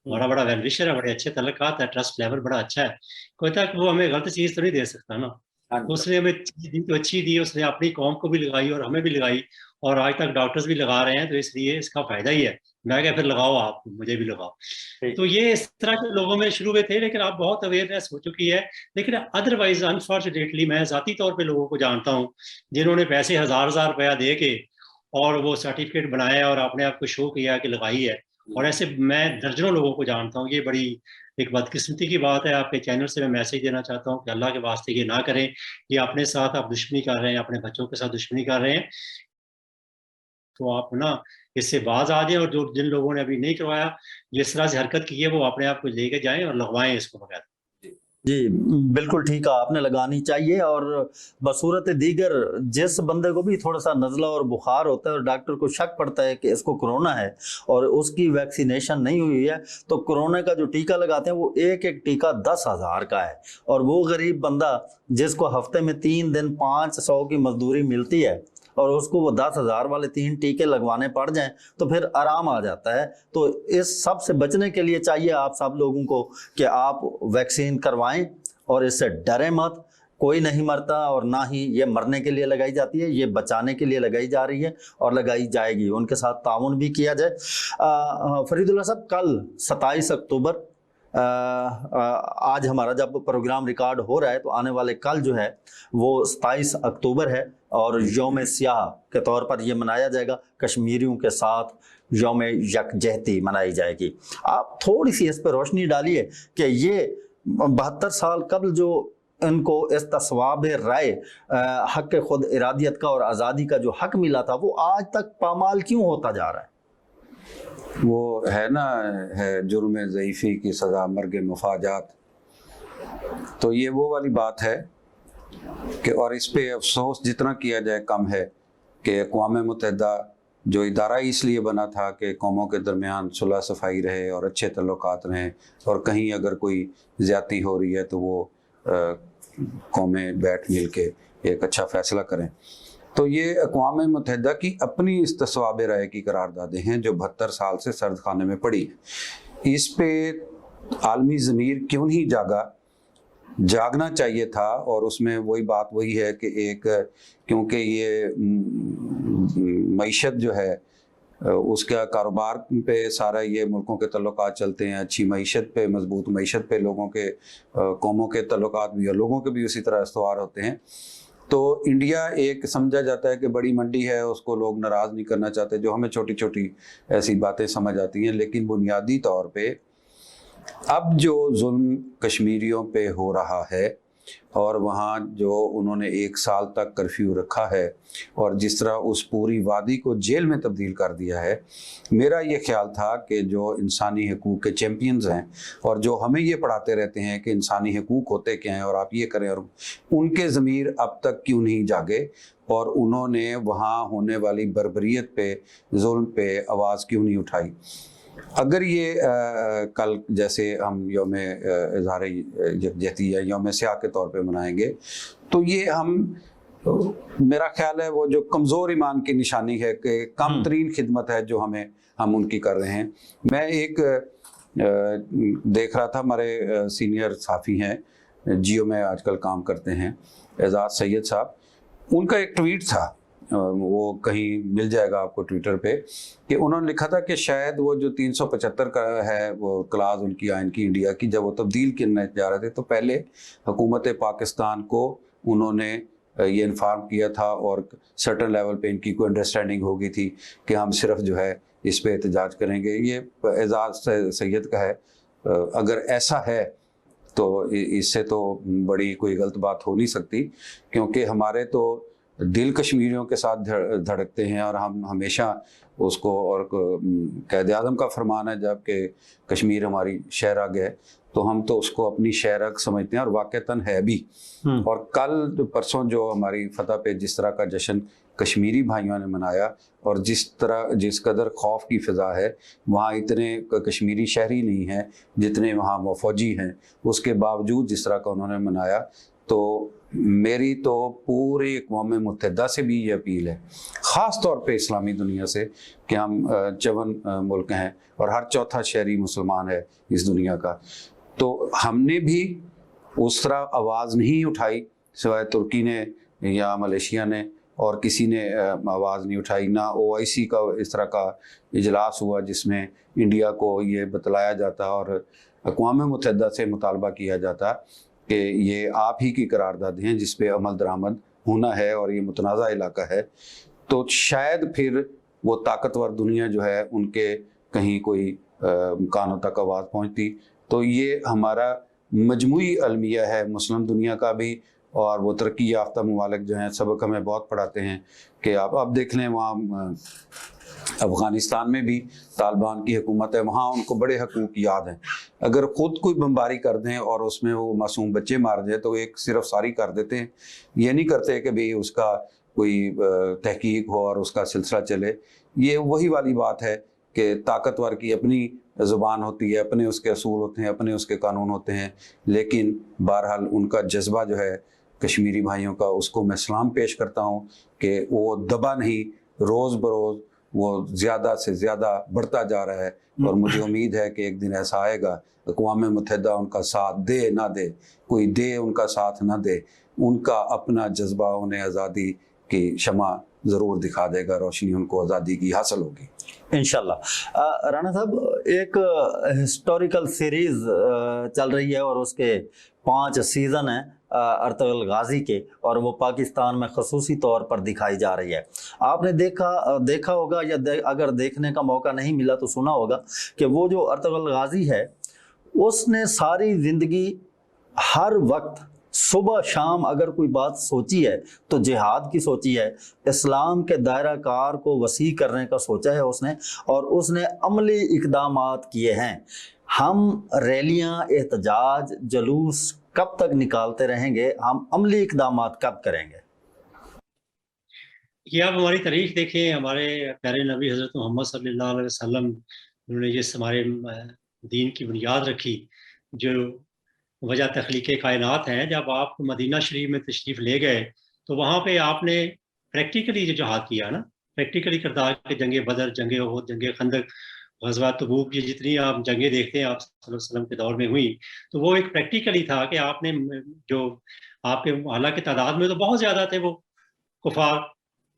हमारा बड़ा वेलविशर है, बड़े अच्छे ताल्लुकात है, ट्रस्ट लेवल बड़ा अच्छा है। कहता कि वो हमें गलत चीज तो नहीं दे सकता ना। तो उसने हमें चीज दी तो अच्छी दी, उसने अपनी कौम को भी लगाई और हमें भी लगाई, और आज तक डॉक्टर्स भी लगा रहे हैं, तो इसलिए इसका फायदा ही है। मैं क्या फिर लगाओ आप, मुझे भी लगाओ। तो ये इस तरह के लोगों में शुरू में थे, लेकिन अब बहुत अवेयरनेस हो चुकी है। लेकिन अदरवाइज अनफॉर्चुनेटली मैं जाती तौर पे लोगों को जानता हूँ जिन्होंने पैसे हजार हजार रुपया दे के और वो सर्टिफिकेट बनाया और अपने आप को शो किया कि लगाई है, और ऐसे मैं दर्जनों लोगों को जानता हूँ। ये बड़ी एक बदकिस्मती की बात है। आपके चैनल से मैं मैसेज देना चाहता हूँ कि अल्लाह के वास्ते ये ना करें, ये अपने साथ आप दुश्मनी कर रहे हैं, अपने बच्चों के साथ दुश्मनी कर रहे हैं। तो आप ना इससे बाज आ जाए, और जो जिन लोगों ने अभी नहीं करवाया, जिस तरह से हरकत की है, वो अपने आप को लेके जाएं और लगवाएं इसको बगैर। जी बिल्कुल ठीक है, आपने लगानी चाहिए। और बसूरत दीगर जिस बंदे को भी थोड़ा सा नज़ला और बुखार होता है और डॉक्टर को शक पड़ता है कि इसको कोरोना है और उसकी वैक्सीनेशन नहीं हुई है, तो कोरोना का जो टीका लगाते हैं वो एक एक टीका 10,000 का है। और वो गरीब बंदा जिसको हफ्ते में 3 दिन 500 की मजदूरी मिलती है और उसको वो 10,000 वाले 3 टीके लगवाने पड़ जाएं तो फिर आराम आ जाता है। तो इस सब से बचने के लिए चाहिए आप सब लोगों को कि आप वैक्सीन करवाएं और इससे डरें मत। कोई नहीं मरता और ना ही ये मरने के लिए लगाई जाती है, ये बचाने के लिए लगाई जा रही है और लगाई जाएगी। उनके साथ ताउन भी किया जाए। फरीदुल्लाह साहब, कल 27 अक्टूबर आज हमारा जब प्रोग्राम रिकॉर्ड हो रहा है तो आने वाले कल जो है वो 27 अक्टूबर है और यौम स्याह के तौर पर ये मनाया जाएगा। कश्मीरियों के साथ यौम यकजहती मनाई जाएगी। आप थोड़ी सी इस पर रोशनी डालिए कि ये 72 साल कबल जो इनको इस तस्वाब राय हक खुद इरादियत का और आज़ादी का जो हक मिला था वो आज तक पामाल क्यों होता जा रहा है? वो है ना, है जुर्म ज़ईफ़ी की सज़ा मर्ग मुफाजात। तो ये वो वाली बात है कि, और इस पे अफसोस जितना किया जाए कम है कि अक़वाम मुत्तहिदा जो इदारा इसलिए बना था कि कौमों के दरमियान सुलह सफाई रहे और अच्छे तल्लुकात रहें, और कहीं अगर कोई ज़्यादती हो रही है तो वो कौमें बैठ मिल के एक अच्छा फ़ैसला करें। तो ये अक़वाम मुत्तहिदा की अपनी इस तस्वाब राय की करारदादें हैं जो 72 साल से सर्द खाने में पड़ी हैं। इस पे आलमी ज़मीर क्यों नहीं जागना चाहिए था। और उसमें वही बात वही है कि एक, क्योंकि ये मईशत जो है उसका कारोबार पे सारा ये मुल्कों के तल्लुकात चलते हैं, अच्छी मईशत पे, मजबूत मईशत पे लोगों के कौमों के तल्लुकात भी और लोगों के भी उसी तरह इस्तवार होते हैं। तो इंडिया एक समझा जाता है कि बड़ी मंडी है, उसको लोग नाराज़ नहीं करना चाहते, जो हमें छोटी छोटी ऐसी बातें समझ आती हैं। लेकिन बुनियादी तौर पे अब जो जुल्म कश्मीरियों पे हो रहा है और वहाँ जो उन्होंने 1 साल तक कर्फ्यू रखा है और जिस तरह उस पूरी वादी को जेल में तब्दील कर दिया है, मेरा ये ख्याल था कि जो इंसानी हकूक़ के चैम्पियंस हैं और जो हमें ये पढ़ाते रहते हैं कि इंसानी हकूक़ होते क्या हैं और आप ये करें, और उनके ज़मीर अब तक क्यों नहीं जागे और उन्होंने वहाँ होने वाली बर्बरियत पे, जुल्म पे आवाज़ क्यों नहीं उठाई। अगर ये कल जैसे हम यौम इज़हार यकजहती या यौम स्याह के तौर पे मनाएंगे तो ये हम, मेरा ख्याल है वो जो कमज़ोर ईमान की निशानी है कि कम तरीन खिदमत है जो हम उनकी कर रहे हैं। मैं एक देख रहा था, हमारे सीनियर साफ़ी हैं, जियो में आजकल काम करते हैं, एजाज सैयद साहब, उनका एक ट्वीट था, वो कहीं मिल जाएगा आपको ट्विटर पे, कि उन्होंने लिखा था कि शायद वो जो 375 का है वो क्लास उनकी आइन की इंडिया की, जब वो तब्दील करने जा रहे थे तो पहले हुकूमत पाकिस्तान को उन्होंने ये इन्फॉर्म किया था और सर्टन लेवल पे इनकी कोई अंडरस्टैंडिंग हो गई थी कि हम सिर्फ जो है इस पे एहतजाज करेंगे। ये एजाज सैयद का है। अगर ऐसा है तो इससे तो बड़ी कोई गलत बात हो नहीं सकती, क्योंकि हमारे तो दिल कश्मीरियों के साथ धड़कते हैं और हम हमेशा उसको, और क़ायद आज़म का फरमान है जबकि कश्मीर हमारी शहरग है तो हम तो उसको अपनी शहरग समझते हैं और वाक़तन है भी। और कल परसों जो हमारी फतह पे जिस तरह का जश्न कश्मीरी भाइयों ने मनाया। और जिस कदर खौफ की फ़िज़ा है, वहाँ इतने कश्मीरी शहरी नहीं हैं जितने वहाँ वो फ़ौजी हैं, उसके बावजूद जिस तरह का उन्होंने मनाया, तो मेरी तो पूरी अक़वाम मुत्तहिदा से भी ये अपील है, ख़ास तौर पे इस्लामी दुनिया से, कि हम 54 मुल्क हैं और हर चौथा शहरी मुसलमान है इस दुनिया का। तो हमने भी उस तरह आवाज़ नहीं उठाई, सिवाय तुर्की ने या मलेशिया ने, और किसी ने आवाज़ नहीं उठाई। ना OIC का इस तरह का इजलास हुआ जिसमें इंडिया को ये बतलाया जाता और अक़वाम मुत्तहिदा से मुतालबा किया जाता कि ये आप ही की करारदाद हैं जिस पे अमल दरामद होना है और ये मुतनाज़ा इलाका है। तो शायद फिर वो ताकतवर दुनिया जो है उनके कहीं कोई कानों तक आवाज़ पहुँचती। तो ये हमारा मजमूई अलमिया है मुस्लिम दुनिया का भी, और वो तरक्की याफ्ता ममालिक जो हैं सबक हमें बहुत पढ़ाते हैं कि आप अब देख लें, वहाँ अफ़गानिस्तान में भी तालिबान की हुकूमत है, वहाँ उनको बड़े हकूक़ याद हैं। अगर ख़ुद कोई बमबारी कर दें और उसमें वो मासूम बच्चे मार जाए तो एक सिर्फ सारी कर देते हैं, ये नहीं करते कि भाई उसका कोई तहकीक हो और उसका सिलसिला चले। ये वही वाली बात है कि ताकतवर की अपनी ज़ुबान होती है, अपने उसके असूल होते हैं, अपने उसके कानून होते हैं, लेकिन बहरहाल उनका जज्बा जो है कश्मीरी भाइयों का, उसको मैं सलाम पेश करता हूँ कि वो दबा नहीं, रोज़ बरोज़ वो ज़्यादा से ज़्यादा बढ़ता जा रहा है। और मुझे उम्मीद है कि एक दिन ऐसा आएगा, अक़वाम मुत्तहिदा उनका साथ दे ना दे, कोई दे उनका साथ ना दे, उनका अपना जज्बा उन्हें आज़ादी की शमा ज़रूर दिखा देगा, रोशनी उनको आज़ादी की हासिल होगी इंशाल्लाह। राना साहब, एक हिस्टोरिकल सीरीज़ चल रही है और उसके 5 सीज़न हैं अर्तुगरुल गाजी के, और वो पाकिस्तान में ख़ुसूसी तौर पर दिखाई जा रही है। आपने देखा होगा या अगर देखने का मौका नहीं मिला तो सुना होगा कि वो जो अर्तुगरुल गाजी है उसने सारी ज़िंदगी हर वक्त सुबह शाम अगर कोई बात सोची है तो जिहाद की सोची है, इस्लाम के दायरा कार को वसी करने का सोचा है उसने, और उसने अमली इक़दामात किए हैं। हम रैलियां, एहतजाज, जुलूस कब तक निकालते रहेंगे? हम अमली इक़दामात कब करेंगे? ये आप हमारी तारीख देखें, हमारे प्यारे नबी हज़रत मोहम्मद सल्लल्लाहु अलैहि वसल्लम, उन्होंने जिस हमारे दीन की बुनियाद रखी, जो वजह तख्लीक़ कायनात है, जब आप मदीना शरीफ में तशरीफ़ ले गए तो वहाँ पे आपने प्रैक्टिकली जो जिहाद किया ना, प्रैक्टिकली किरदार के जंगे बदर, जंगे उहद, जंगे खंदक, ग़ज़वा तबूक, ये जितनी आप जंगें देखते हैं आप सल्लल्लाहु अलैहि वसल्लम के दौर में हुई, तो वो एक प्रैक्टिकली था कि आपने जो आपके, हालांकि तादाद में तो बहुत ज़्यादा थे वो कुफार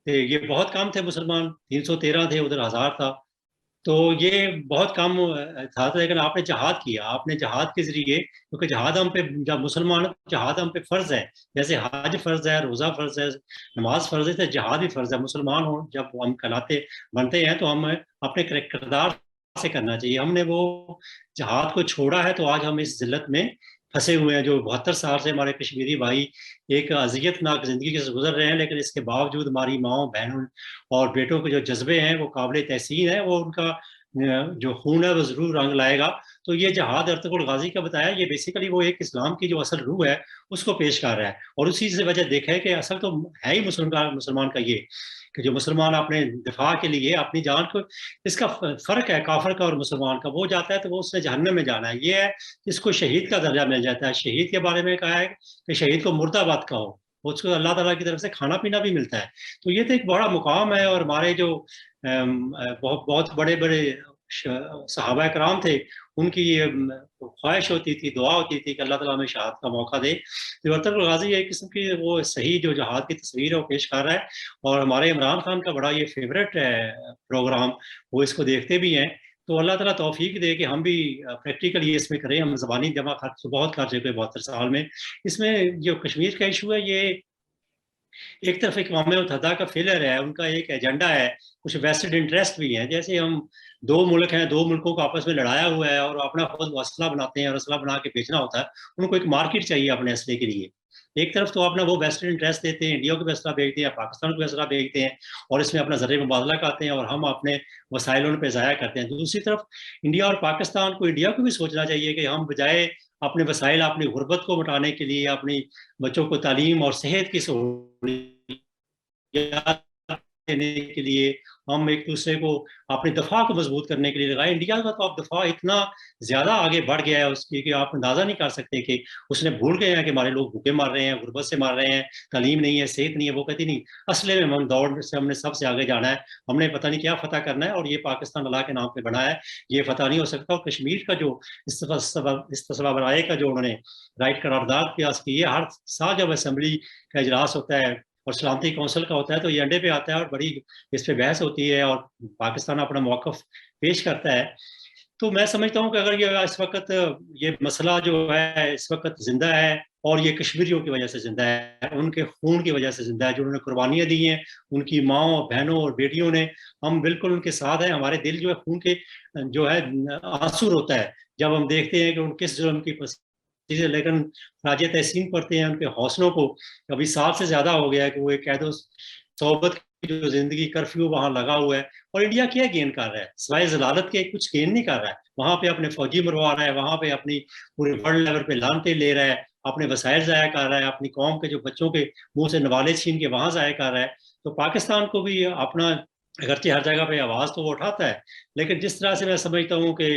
थे, ये बहुत कम थे मुसलमान, 313 थे, उधर 1000 था, तो ये बहुत कम था। लेकिन आपने जहाद किया, आपने जहाद के ज़रिए, क्योंकि जहाद हम पे, जब मुसलमान जहाद हम पे फ़र्ज़ है, जैसे हज फ़र्ज़ है, रोज़ा फ़र्ज़ है, नमाज फ़र्ज़ है, तो जहाद भी फ़र्ज़ है। मुसलमान हो जब हम कहलाते बनते हैं तो हम अपने किरदार से करना चाहिए। हमने वो जहाद को छोड़ा है तो आज हम इस ज़िल्लत में फंसे हुए हैं, जो 72 साल से हमारे कश्मीरी भाई एक अज़ियतनाक ज़िंदगी से गुजर रहे हैं, लेकिन इसके बावजूद हमारी माँओं, बहनों और बेटों के जो जज्बे हैं वो काबिल तहसीन है, वो उनका जो खून है वो ज़रूर रंग लाएगा। तो ये जहाद अर्तुगरुल गाजी का बताया, ये बेसिकली वो एक इस्लाम की जो असल रूह है उसको पेश कर रहा है, और उसी से वजह देखा है कि असल तो है ही मुसलमान का ये, कि जो मुसलमान अपने दिफा के लिए अपनी जान को, इसका फ़र्क है काफिर का और मुसलमान का, वो जाता है तो वो उसने जहन्नम में जाना है। ये है इसको शहीद का दर्जा मिल जाता है। शहीद के बारे में कहा है कि शहीद को मुर्दाबाद कहो, उसको अल्लाह ताला की तरफ से खाना पीना भी मिलता है। तो ये तो एक बड़ा मुकाम है, और हमारे जो बहुत बहुत बड़े बड़े सहाबा कराम थे, उनकी ये ख्वाहिश होती थी, दुआ होती थी कि अल्लाह ताला हमें शहादत का मौका दे। तो अर्तुगरुल गाजी एक किस्म की वो सही जो जहाद की तस्वीर है वो पेश कर रहा है, और हमारे इमरान खान का बड़ा ये फेवरेट है प्रोग्राम, वो इसको देखते भी हैं। तो अल्लाह ताला तौफीक दे कि हम भी प्रैक्टिकली इसमें करें। हम ज़बानी जमा खर्च बहुत कर चुके 72 साल में। इसमें जो कश्मीर का इशू है, ये एक तरफ अक़वाम मुत्तहिदा का फेलियर है, उनका एक एजेंडा है, कुछ वेस्टेड इंटरेस्ट भी हैं। जैसे हम 2 मुल्क हैं, 2 मुल्कों को आपस में लड़ाया हुआ है और अपना खुद असला बनाते हैं, और असला बना के बेचना होता है। उनको एक मार्केट चाहिए अपने असले के लिए। एक तरफ तो अपना वो वेस्टेड इंटरेस्ट देते हैं, इंडिया को भी असला बेचते हैं, पाकिस्तान को भी असला बेचते हैं, और इसमें अपना ज़र मुबादला करते हैं, और हम अपने वसाइल उन पे ज़ाया करते हैं। दूसरी तरफ इंडिया और पाकिस्तान को, इंडिया को भी सोचना चाहिए कि हम बजाय अपने वसाइल, अपनी गुर्बत को मिटाने के लिए, अपनी बच्चों को तालीम और सेहत की सहूलियत देने के लिए, हम एक दूसरे को अपनी दफा को मजबूत करने के लिए लगाए। इंडिया का तो अब दफा इतना ज्यादा आगे बढ़ गया है उसकी कि आप अंदाजा नहीं कर सकते कि उसने भूल गए हैं कि हमारे लोग भूखे मार रहे हैं, गुर्बत से मार रहे हैं, तालीम नहीं है, सेहत नहीं है। वो कहती नहीं, असले में हम दौड़ से हमने सबसे आगे जाना है, हमने पता नहीं क्या फतह करना है, और ये पाकिस्तान अल्लाह के नाम पे बना है, ये फतह नहीं हो सकता। और कश्मीर का जो इस्तेसला बनाए का जो उन्होंने राइट करारदाद पास की है, हर साल जब असेंबली का इजलास होता है और सलामती कौंसिल का होता है तो ये अंडे पे आता है और बड़ी इस पे बहस होती है और पाकिस्तान अपना मौकफ पेश करता है। तो मैं समझता हूँ कि अगर ये इस वक्त ये मसला जो है इस वक्त जिंदा है, और ये कश्मीरियों की वजह से जिंदा है, उनके खून की वजह से जिंदा है, जो उन्होंने कुर्बानियां दी हैं, उनकी माओ बहनों और बेटियों ने, हम बिल्कुल उनके साथ हैं। हमारे दिल जो है खून के जो है आंसू रोता है जब हम देखते हैं कि उन किस जुर्म की चीजें, लेकिन राजे तहसीन पढ़ते हैं उनके हौसलों को। अभी साल से ज्यादा हो गया है कि वो एक कैदो सोबत की जो जिंदगी कर्फ्यू वहां लगा हुआ है, और इंडिया क्या गेन कर रहा है सिवाय जलालत के, कुछ गेन नहीं कर रहा है। वहां पे अपने फौजी मरवा रहा है, वहां पे अपनी पूरे वर्ल्ड लेवल पे लानते ले रहा है, अपने वसाइल जाया कर रहा है, अपनी कौम के जो बच्चों के मुंह से नवाले छीन के वहां जाया कर रहा है। तो पाकिस्तान को भी अपना, अगरचे हर जगह पे आवाज तो वो उठाता है, लेकिन जिस तरह से मैं समझता हूँ कि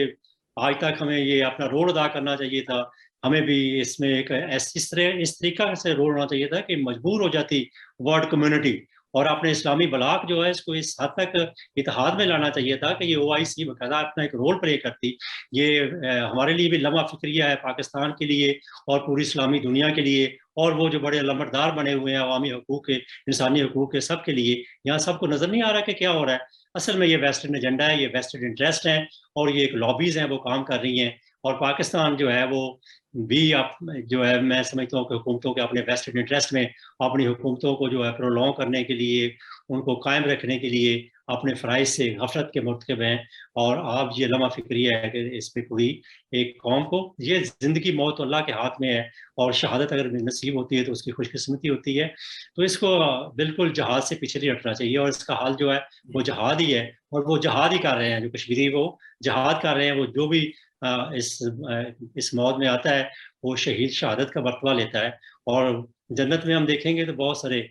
आज तक हमें ये अपना रोल अदा करना चाहिए था, हमें भी इसमें एक इस तरीका से रोल होना चाहिए था कि मजबूर हो जाती वर्ल्ड कम्युनिटी और अपने इस्लामी ब्लॉक जो है इसको इस हद तक इत्तेहाद में लाना चाहिए था कि ये OIC बकायदा अपना एक रोल प्ले करती। ये हमारे लिए भी लम्हा फिक्रिया है, पाकिस्तान के लिए और पूरी इस्लामी दुनिया के लिए, और वो जो बड़े लंबरदार बने हुए हैं अवामी हकूक के, इंसानी हकूक के, सब के लिए, यहाँ सबको नजर नहीं आ रहा कि क्या हो रहा है। असल में ये वेस्टर्न एजेंडा है, ये वेस्टर्न इंटरेस्ट है, और ये एक लॉबीज हैं वो काम कर रही हैं। और पाकिस्तान जो है वो भी आप जो है मैं समझता हूँ कि हुकूमतों के अपने वेस्टेड इंटरेस्ट में अपनी हुकूमतों को जो है प्रोलॉन्ग करने के लिए, उनको कायम रखने के लिए अपने फ़राइज़ से गफलत के मुर्तकिब हैं। और आप ये लम्हा फिक्रिया है कि इस पर पूरी एक कौम को, ये ज़िंदगी मौत अल्लाह के हाथ में है, और शहादत अगर नसीब होती है तो उसकी खुशकिस्मती होती है। तो इसको बिल्कुल जहाद से पीछे नहीं हटना चाहिए, और इसका हाल जो है वो जहाद ही है, और वो जहाद ही कर रहे हैं जो कश्मीरी, वो जहाद कर रहे हैं। वो जो भी इस मौत में आता है वो शहीद शहादत का मर्तबा लेता है, और जन्नत में हम देखेंगे तो बहुत सारे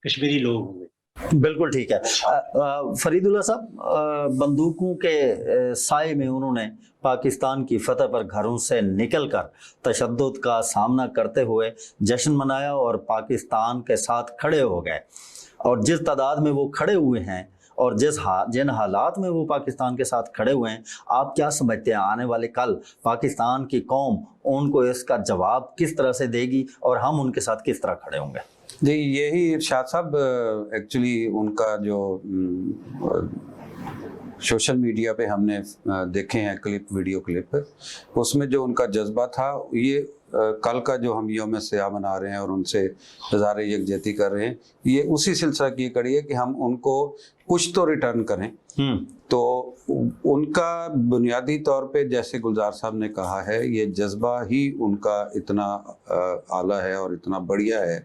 कश्मीरी लोग होंगे। बिल्कुल ठीक है। फरीदुल्लाह साहब, बंदूकों के साए में उन्होंने पाकिस्तान की फतह पर घरों से निकलकर तशद्दुद का सामना करते हुए जश्न मनाया और पाकिस्तान के साथ खड़े हो गए। और जिस तादाद में वो खड़े हुए हैं और जिन हालात में वो पाकिस्तान के साथ खड़े हुए हैं, आप क्या समझते हैं आने वाले कल पाकिस्तान की कौम उनको इसका जवाब किस तरह से देगी और हम उनके साथ किस तरह खड़े होंगे? जी, यही इरशाद साहब एक्चुअली उनका जो सोशल मीडिया पे हमने देखे हैं वीडियो क्लिप, उसमें जो उनका जज्बा था, ये कल का जो हम यौम सियाह मना रहे हैं और उनसे इज़हार यकजहती कर रहे हैं, ये उसी सिलसिला की कड़ी है कि हम उनको कुछ तो रिटर्न करें। तो उनका बुनियादी तौर पे, जैसे गुलजार साहब ने कहा है, ये जज्बा ही उनका इतना आला है और इतना बढ़िया है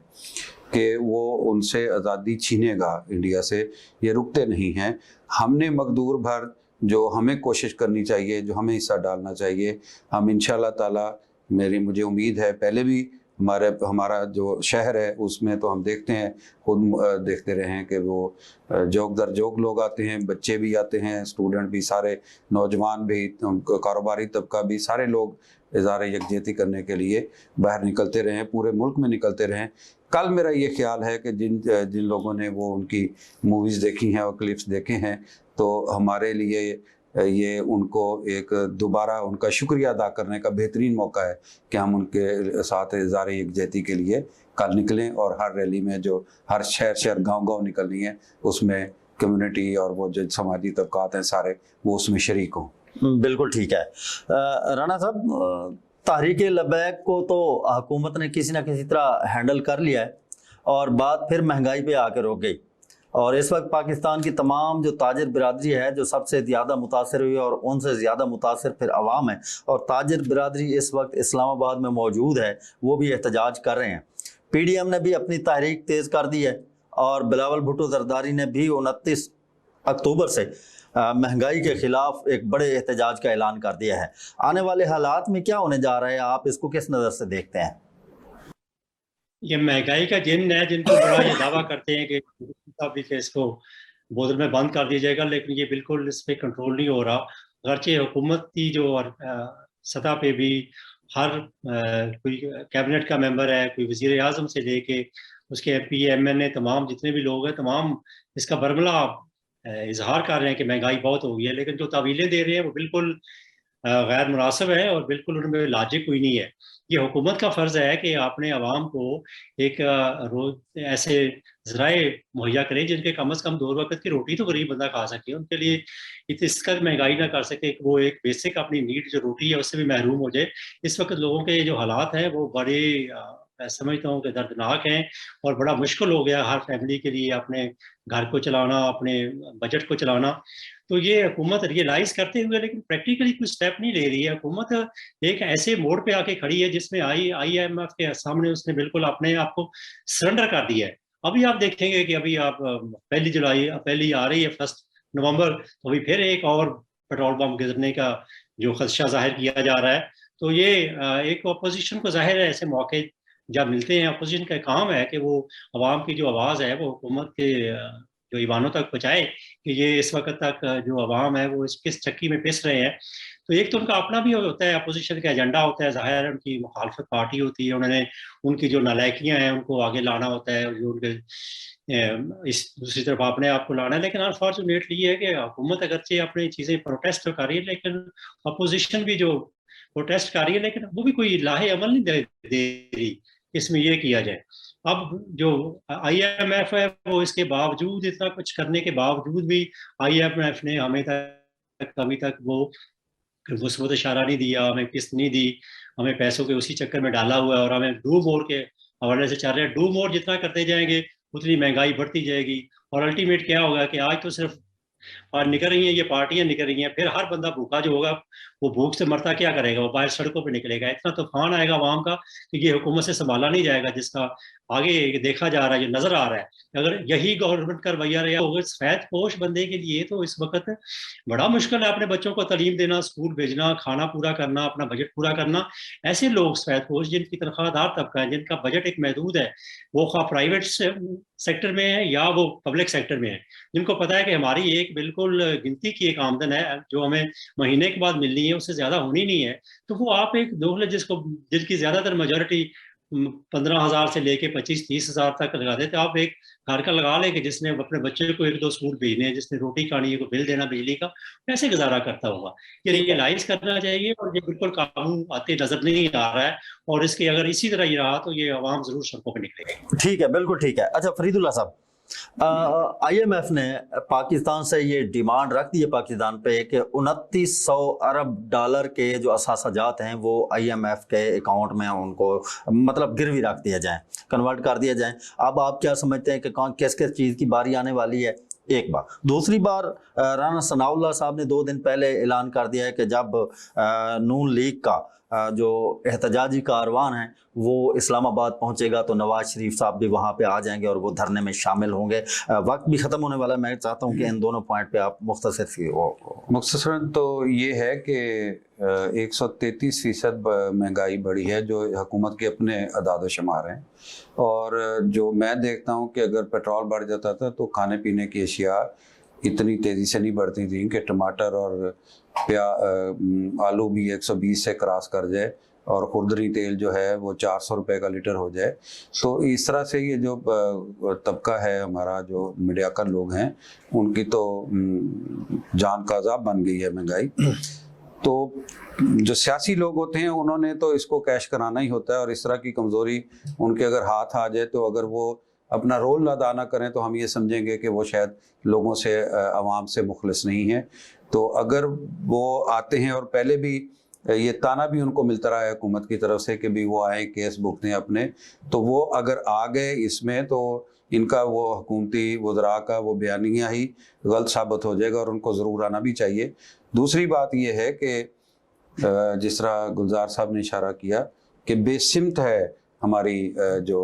कि वो उनसे आज़ादी छीनेगा इंडिया से, ये रुकते नहीं हैं। हमने मकदूर भर जो हमें कोशिश करनी चाहिए, जो हमें हिस्सा डालना चाहिए, हम इंशाल्लाह ताला, मुझे उम्मीद है, पहले भी हमारा जो शहर है उसमें तो हम देखते हैं, खुद देखते रहे हैं कि वो जोक दर जोक लोग आते हैं, बच्चे भी आते हैं, स्टूडेंट भी, सारे नौजवान भी, कारोबारी तबका भी, सारे लोग इज़हार यकजहती करने के लिए बाहर निकलते रहे, पूरे मुल्क में निकलते रहे। कल मेरा ये ख्याल है कि जिन लोगों ने वो उनकी मूवीज़ देखी हैं और क्लिप्स देखे हैं, तो हमारे लिए ये उनको एक दोबारा उनका शुक्रिया अदा करने का बेहतरीन मौका है कि हम उनके साथ इज़हार यकजहती के लिए कल निकलें, और हर रैली में जो हर शहर गांव निकलनी है, उसमें कम्युनिटी और वो जो समाजी तबकात हैं सारे, वो उसमें शरीक हों। बिल्कुल ठीक है। राणा साहब, तहरीक लबैक को तो हुकूमत ने किसी न किसी तरह हैंडल कर लिया है, और बात फिर महंगाई पे आकर रुक गई। और इस वक्त पाकिस्तान की तमाम जो ताजिर बिरादरी है, जो सबसे ज़्यादा मुतासर हुई, और उनसे ज़्यादा मुतासर फिर अवाम है, और ताजिर बिरादरी इस वक्त इस्लामाबाद में मौजूद है, वो भी एहतजाज कर रहे हैं। PDM ने भी अपनी तहरीक तेज़ कर दी है, और बिलावल भुट्टो जरदारी ने भी 29 अक्टूबर से महंगाई के खिलाफ एक बड़े एहतजाज का ऐलान कर दिया है। आने वाले हालात में क्या होने जा रहा है, आप इसको किस नज़र से देखते हैं? ये महंगाई का जिन है, जिनको बड़ा ये दावा करते हैं कि इसको बोतल में बंद कर दिया जाएगा, लेकिन ये बिल्कुल इस पर कंट्रोल नहीं हो रहा। अगरचे हुकूमत की जो सतह पे भी हर कोई कैबिनेट का मेंबर है, कोई वजीर आजम से लेके उसके MP MNA तमाम जितने भी लोग हैं, तमाम इसका बरमला इजहार कर रहे हैं कि महंगाई बहुत हो गई है, लेकिन जो तावीलें दे रहे हैं वो बिल्कुल गैर मुनासिब है और बिल्कुल उनमें लॉजिक कोई नहीं है। ये हुकूमत का फ़र्ज़ है कि आपने आवाम को एक रोज ऐसे ज़राए मुहैया करें जिनके कम अज़ कम 2 वक़्त की रोटी तो गरीब बंदा खा सके। उनके लिए इस कदर महंगाई ना कर सके कि वो एक बेसिक अपनी नीड जो रोटी है उससे भी महरूम हो जाए। इस वक्त लोगों के जो हालात हैं वो बड़े मैं समझता हूँ कि दर्दनाक हैं और बड़ा मुश्किल हो गया हर फैमिली के लिए अपने घर को चलाना, अपने बजट को चलाना। तो ये हुकूमत रियलाइज करते हुए लेकिन प्रैक्टिकली कोई स्टेप नहीं ले रही है। हुकूमत एक ऐसे मोड़ पे आके खड़ी है जिसमें IMF के सामने उसने बिल्कुल अपने आप को सरेंडर कर दिया है। अभी आप देखेंगे कि अभी आप 1 जुलाई पहली आ रही है 1 नवंबर, तो अभी फिर एक और पेट्रोल पंप गिरने का जो खदशा जाहिर किया जा रहा है। तो ये एक अपोजिशन को जाहिर है ऐसे मौके जब मिलते हैं, अपोजिशन का काम है कि वो अवाम की जो आवाज़ है वो हुकूमत के जो ईवानों तक पहुँचाए कि ये इस वक्त तक जो अवाम है वो इस किस चक्की में पिस रहे हैं। तो एक तो उनका अपना भी होता है, अपोजिशन का एजेंडा होता है, ज़ाहिर है उनकी मुखालफत पार्टी होती है, उन्होंने उनकी जो नालायकियाँ हैं उनको आगे लाना होता है, जो उनके इस दूसरी तरफ अपने आप को लाना है। लेकिन अनफॉर्चुनेटली ये है कि हुकूमत अगरचे अपनी चीज़ें प्रोटेस्ट तो कर रही है, लेकिन अपोजिशन भी जो प्रोटेस्ट कर रही है, लेकिन वो भी कोई लाहे अमल नहीं दे रही इसमें ये किया जाए। अब जो IMF है वो इसके बावजूद इतना कुछ करने के बावजूद भी IMF ने हमें तक अभी तक वो वुसअत इशारा नहीं दिया, हमें किस्त नहीं दी, हमें पैसों के उसी चक्कर में डाला हुआ है और हमें डू मोर के हवाले से चल रहे हैं। डू मोर जितना करते जाएंगे उतनी महंगाई बढ़ती जाएगी और अल्टीमेट क्या होगा कि आज तो सिर्फ और निकल रही हैं ये पार्टियां निकल रही हैं, फिर हर बंदा भूखा जो होगा वो भूख से मरता क्या करेगा, वो बाहर सड़कों पे निकलेगा। इतना तूफान आएगा आवाम का कि ये हुकूमत से संभाला नहीं जाएगा, जिसका आगे देखा जा रहा है, ये नजर आ रहा है। अगर यही गवर्नमेंट का रवैया रहा होगा सफेद पोश बंदे के लिए तो इस वक्त बड़ा मुश्किल है अपने बच्चों को तालीम देना, स्कूल भेजना, खाना पूरा करना, अपना बजट पूरा करना। ऐसे लोग सफेद पोश जिनकी तनख्वाहदार तबका है, जिनका बजट एक महदूद है, वो खा प्राइवेट सेक्टर में है या वो पब्लिक सेक्टर में है, जिनको पता है कि हमारी एक बिल्कुल गिनती की एक आमदन है जो हमें महीने के बाद मिलनी है, उससे ज्यादा होनी नहीं है। तो वो आप एक दोगले जिसकी ज्यादातर मेजोरिटी 15,000 से लेके 25-30 हज़ार तक लगा देते, आप एक घर का लगा ले कि जिसने अपने बच्चे को 1-2 स्कूल भेजने हैं, जिसने रोटी खानी है, को बिल देना बिजली का, कैसे गुजारा करता होगा। ये रियलाइज करना चाहिए और ये बिल्कुल काबू आते नजर नहीं आ रहा है और इसके अगर इसी तरह ही रहा तो ये आवाम जरूर सड़कों पर निकलेगी। ठीक है, बिल्कुल ठीक है। अच्छा फरीदुल्लाह साहब, IMF ने पाकिस्तान से ये डिमांड रख दी है पाकिस्तान पे कि 2900 अरब डॉलर के जो असासाजात हैं वो IMF के अकाउंट में उनको मतलब गिरवी रख दिया जाए, कन्वर्ट कर दिया जाए। अब आप क्या समझते हैं कि किस किस चीज़ की बारी आने वाली है, एक बार। दूसरी बार राना सनाउल्लाह साहब ने 2 दिन पहले ऐलान कर दिया है कि जब नून लीग का जो एहतजाजी कारवान है वो इस्लामाबाद पहुंचेगा तो नवाज शरीफ साहब भी वहां पे आ जाएंगे और वो धरने में शामिल होंगे। वक्त भी ख़त्म होने वाला है, मैं चाहता हूं कि इन दोनों पॉइंट पे आप मुख्तसरन तो ये है कि 133% महंगाई बढ़ी है जो हुकूमत के अपने अदाद शुमार हैं। और जो मैं देखता हूँ कि अगर पेट्रोल बढ़ जाता था तो खाने पीने की अशिया इतनी तेज़ी से नहीं बढ़ती थी कि टमाटर और आलू भी 120 से क्रॉस कर जाए और खुरदरी तेल जो है वो 400 रुपये का लीटर हो जाए। तो इस तरह से ये जो तबका है हमारा, जो मीडियाकर लोग हैं, उनकी तो जान का अज़ाब बन गई है महंगाई। तो जो सियासी लोग होते हैं उन्होंने तो इसको कैश कराना ही होता है और इस तरह की कमज़ोरी उनके अगर हाथ आ जाए तो अगर वो अपना रोल अदा ना करें तो हम ये समझेंगे कि वो शायद लोगों से, आवाम से मुखलिस नहीं है। तो अगर वो आते हैं और पहले भी ये ताना भी उनको मिलता रहा है हुकूमत की तरफ से कि भी वो आए केस भुगतें अपने, तो वो अगर आ गए इसमें तो इनका वो हुकूमती वज़रा का वो बयानिया ही गलत साबित हो जाएगा और उनको ज़रूर आना भी चाहिए। दूसरी बात ये है कि जिस तरह गुलजार साहब ने इशारा किया कि बेसिमत है हमारी जो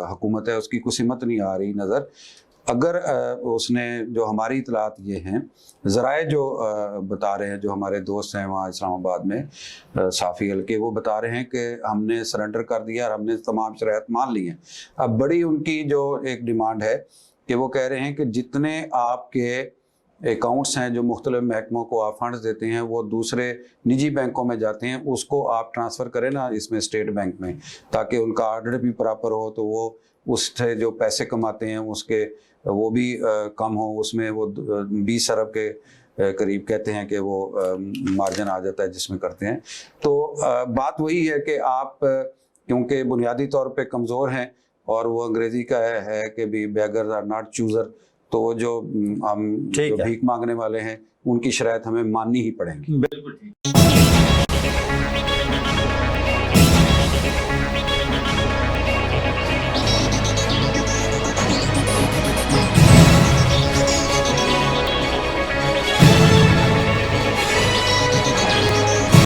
हुकूमत है, उसकी कुछ सिमत नहीं आ रही नज़र। अगर उसने जो हमारी इतलात ये हैं, ज़राए जो बता रहे हैं, जो हमारे दोस्त हैं वहाँ इस्लामाबाद में साफ़ी हल्के, वो बता रहे हैं कि हमने सरेंडर कर दिया और हमने तमाम शराइत मान ली हैं। अब बड़ी उनकी जो एक डिमांड है कि वो कह रहे हैं कि जितने आपके अकाउंट्स हैं जो मुख्तलिफ महकमों को आप फंड्स देते हैं वो दूसरे निजी बैंकों में जाते हैं, उसको आप ट्रांसफ़र करें ना इसमें स्टेट बैंक में, ताकि उनका ऑडिट भी प्रॉपर हो, तो वो उससे जो पैसे कमाते हैं उसके वो भी कम हो, उसमें वो 20 अरब के करीब कहते हैं कि वो मार्जिन आ जाता है जिसमें करते हैं। तो बात वही है कि आप क्योंकि बुनियादी तौर पे कमज़ोर हैं, और वो अंग्रेज़ी का है कि भी बेगर्स आर नॉट चूज़र, तो जो हम जो भीख मांगने वाले हैं उनकी शरायत हमें माननी ही पड़ेंगी। बिल्कुल ठीक।